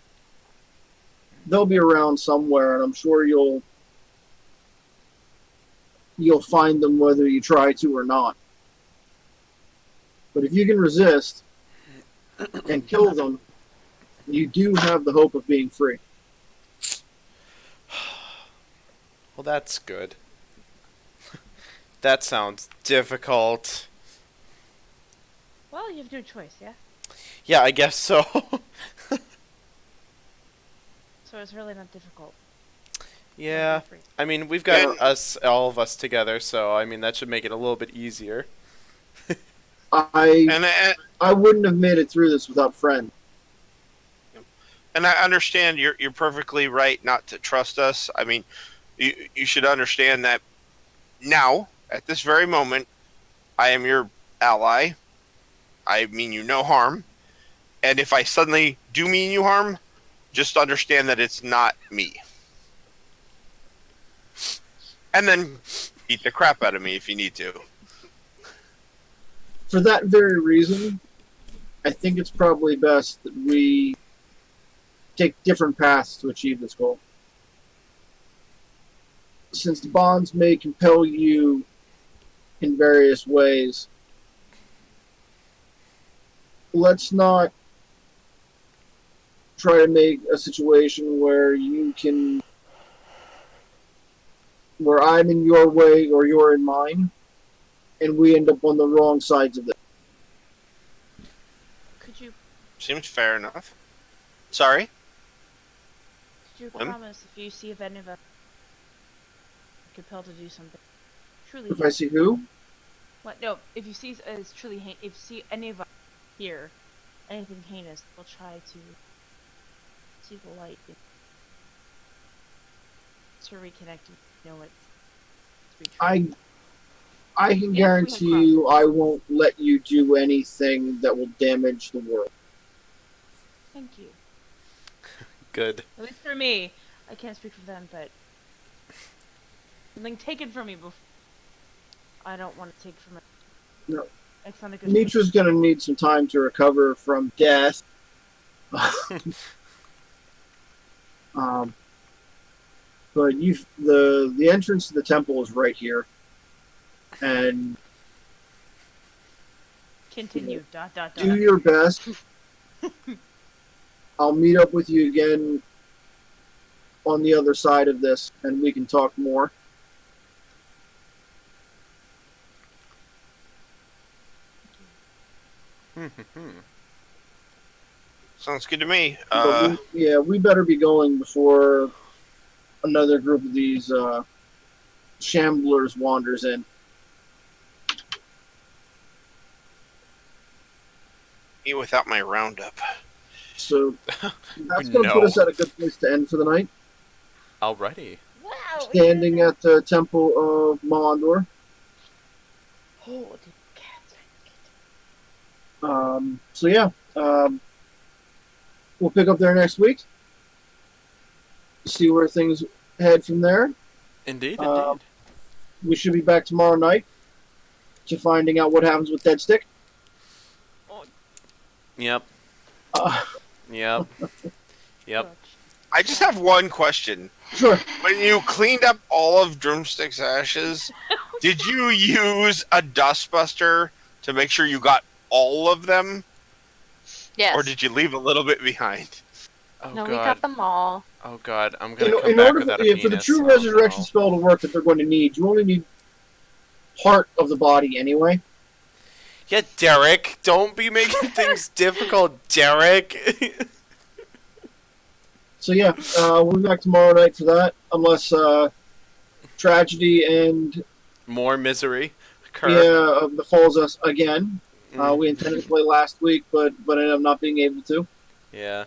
they'll be around somewhere, and I'm sure you'll find them whether you try to or not. But if you can resist and kill them, you do have the hope of being free. Well, that's good. That sounds difficult. Well, you have no choice, yeah? Yeah, I guess so. So it's really not difficult. Yeah. Free. I mean, we've got all of us together, so I mean that should make it a little bit easier. I wouldn't have made it through this without friends. And I understand you're perfectly right not to trust us. I mean, you should understand that now, at this very moment, I am your ally. I mean you no harm. And if I suddenly do mean you harm, just understand that it's not me. And then beat the crap out of me if you need to. For that very reason, I think it's probably best that we take different paths to achieve this goal. Since the bonds may compel you in various ways, let's not try to make a situation where I'm in your way or you're in mine, and we end up on the wrong sides of it. Could you Seems fair enough. Sorry? promise if you see if any of us are compelled to do something truly If I see who? What? No, if you see is truly if you see any of us here, anything heinous, we'll try to see the light to reconnect. You know it's I can guarantee you I won't let you do anything that will damage the world. Thank you. Good. At least for me, I can't speak for them, but something taken from me before. I don't want to take from it. No. It's not a good. Nitra's gonna need some time to recover from death. But the entrance to the temple is right here, and Continue. Dot dot dot. do your best. I'll meet up with you again on the other side of this, and we can talk more. Sounds good to me. But we better be going before another group of these shamblers wanders in. Me without my roundup. So that's going to put us at a good place to end for the night. Alrighty. Wow. Standing at the Temple of Malondor. Oh, the cats. We'll pick up there next week. See where things head from there. Indeed. We should be back tomorrow night to finding out what happens with Dead Stick. Yep. Yep. I just have one question. Sure. When you cleaned up all of Drumstick's ashes, did you use a dustbuster to make sure you got all of them? Yes. Or did you leave a little bit behind? Oh no, god. we got them all. Oh god, I'm gonna come In back order without a for the penis. true Oh, resurrection no. spell to work that they're going to need, you only need part of the body anyway. Yeah, Derek, don't be making things difficult, Derek. So yeah, we'll be back tomorrow night for that, unless tragedy and More misery occur. befalls us again. Mm. We intended to play last week, but ended up not being able to. Yeah.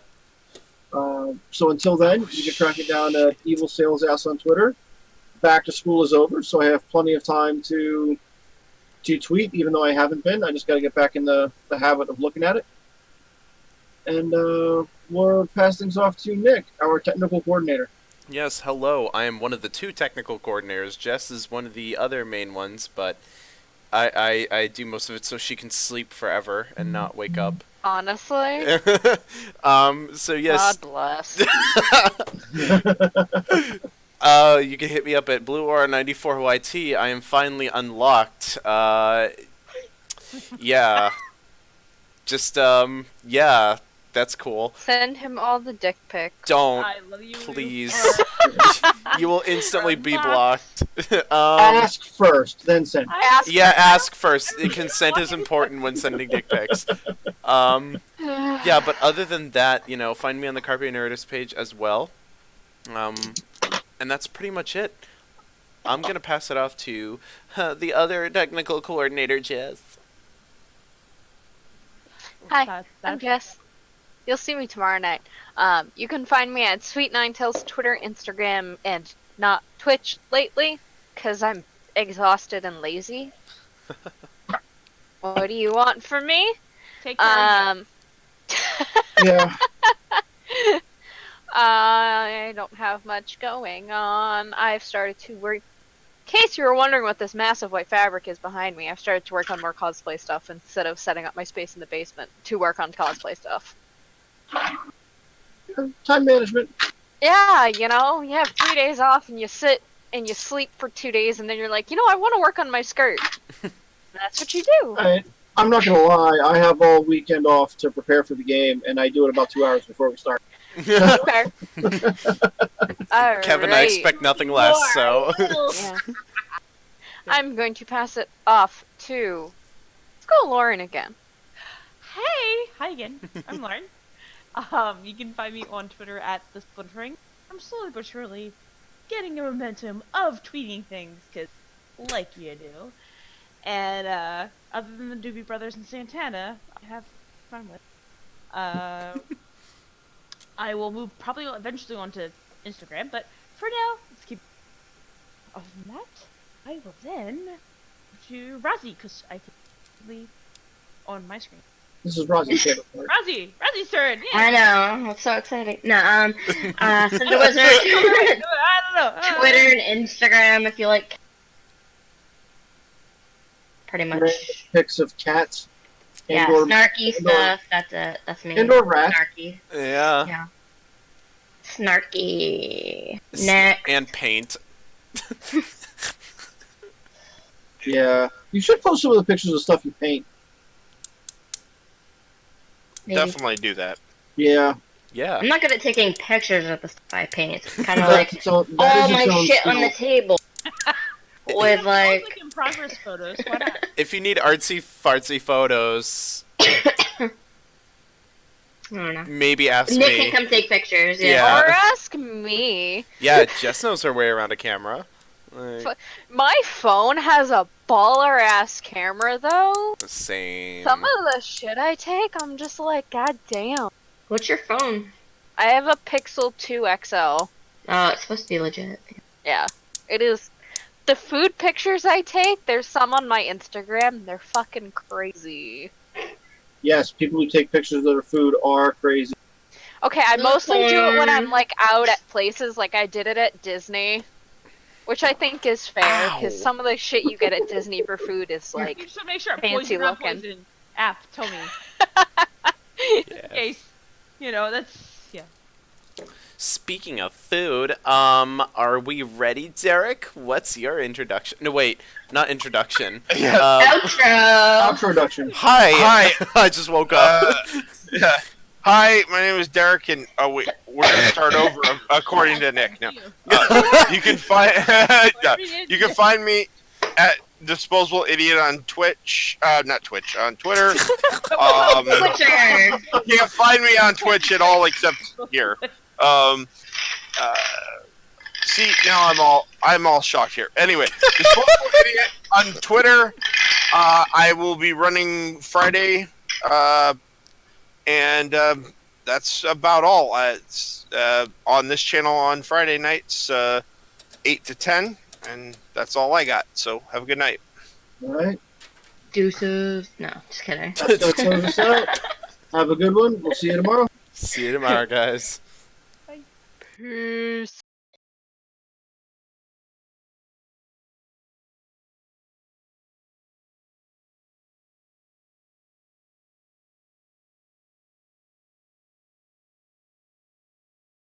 So until then, you can track it down at Evil Sales Ass on Twitter. Back to school is over, so I have plenty of time to tweet, even though I haven't been. I just got to get back in the habit of looking at it. And we'll pass things off to Nick, our technical coordinator. Yes, hello. I am one of the two technical coordinators. Jess is one of the other main ones, but I do most of it so she can sleep forever and not wake up. Honestly, So yes. God bless. You can hit me up at BlueAura94YT. I am finally unlocked. Yeah. Just, yeah. That's cool. Send him all the dick pics. Don't. I love you. Please. You will instantly be blocked. Ask first, then send. Yeah, ask first. Consent is important when sending dick pics. Yeah, but other than that, find me on the Carpe Nerdus page as well. And that's pretty much it. I'm going to pass it off to the other technical coordinator, Jess. Hi, I'm Jess. You'll see me tomorrow night. You can find me at Sweet Nine Tails, Twitter, Instagram, and not Twitch lately, because I'm exhausted and lazy. What do you want from me? Take care of Yeah. I don't have much going on. I've started to work. In case you were wondering what this massive white fabric is behind me, I've started to work on more cosplay stuff instead of setting up my space in the basement to work on cosplay stuff. Time management. Yeah, you have 3 days off and you sit and you sleep for 2 days and then you're like, I want to work on my skirt. That's what you do. I'm not going to lie, I have all weekend off to prepare for the game, and I do it about 2 hours before we start. Okay. Kevin, I expect nothing less, so... Yeah. I'm going to pass it off to... Let's go Lauren again. Hey! Hi again. I'm Lauren. You can find me on Twitter at The Splintering. I'm slowly but surely getting a momentum of tweeting things, because like you do. And, other than the Doobie Brothers and Santana, I have fun with. I will move probably eventually onto Instagram, but for now, let's keep... Other than that, I will then to Razi, because I can leave on my screen. This is Rosie's favorite part. Razi's turn! Yeah. I know, it's so exciting. No, Cinder Wizard, I don't know. Twitter and Instagram if you like. Pretty much. Pics of cats. Yeah, And/or snarky stuff, that's it. That's me. And/or rats. Snarky. Yeah. Yeah. Snarky. Next. And paint. Yeah. You should post some of the pictures of stuff you paint. Maybe. Definitely do that. Yeah. Yeah. I'm not good at taking pictures of the stuff I paint. It's kind of That's like its own, that all is its my own shit on the skill. table. With Those like, in progress photos. Why not? If you need artsy fartsy photos, I don't know. maybe ask Nick me. can come take pictures. Yeah. Yeah. Or ask me. Yeah, Jess knows her way around a camera. Like, My phone has a baller ass camera though. same. Some of the shit I take, I'm just like, god damn. What's your phone? I have a Pixel 2 XL. Oh, it's supposed to be legit. Yeah, it is. The food pictures I take, there's some on my Instagram. They're fucking crazy. Yes, people who take pictures of their food are crazy. Okay, I mostly do it when I'm Popcorn. like out at places, like I did it at Disney, which I think is fair Ow. because some of the shit you get at Disney for food is You like should make sure fancy poison, not looking. poison. App, tell me. In Yeah. case, that's yeah. Speaking of food, are we ready, Derek? What's your introduction? No, wait, not introduction. Yeah. Outro. Introduction. Hi. Hi. I just woke up. Yeah. Hi, my name is Derek, and wait, we're gonna start over according to Nick. Now, you can find you can find me at Disposable Idiot on Twitch, not Twitch, on Twitter. Butcher. You can find me on Twitch at all except here. See, now I'm all shocked here. Anyway, Disposable Idiot on Twitter. I will be running Friday, and that's about all. It's on this channel on Friday nights, 8 to 10, and that's all I got. So have a good night. All right. Deuces. No, just kidding. That's going to close us out. Have a good one. We'll see you tomorrow. See you tomorrow, guys. Peace.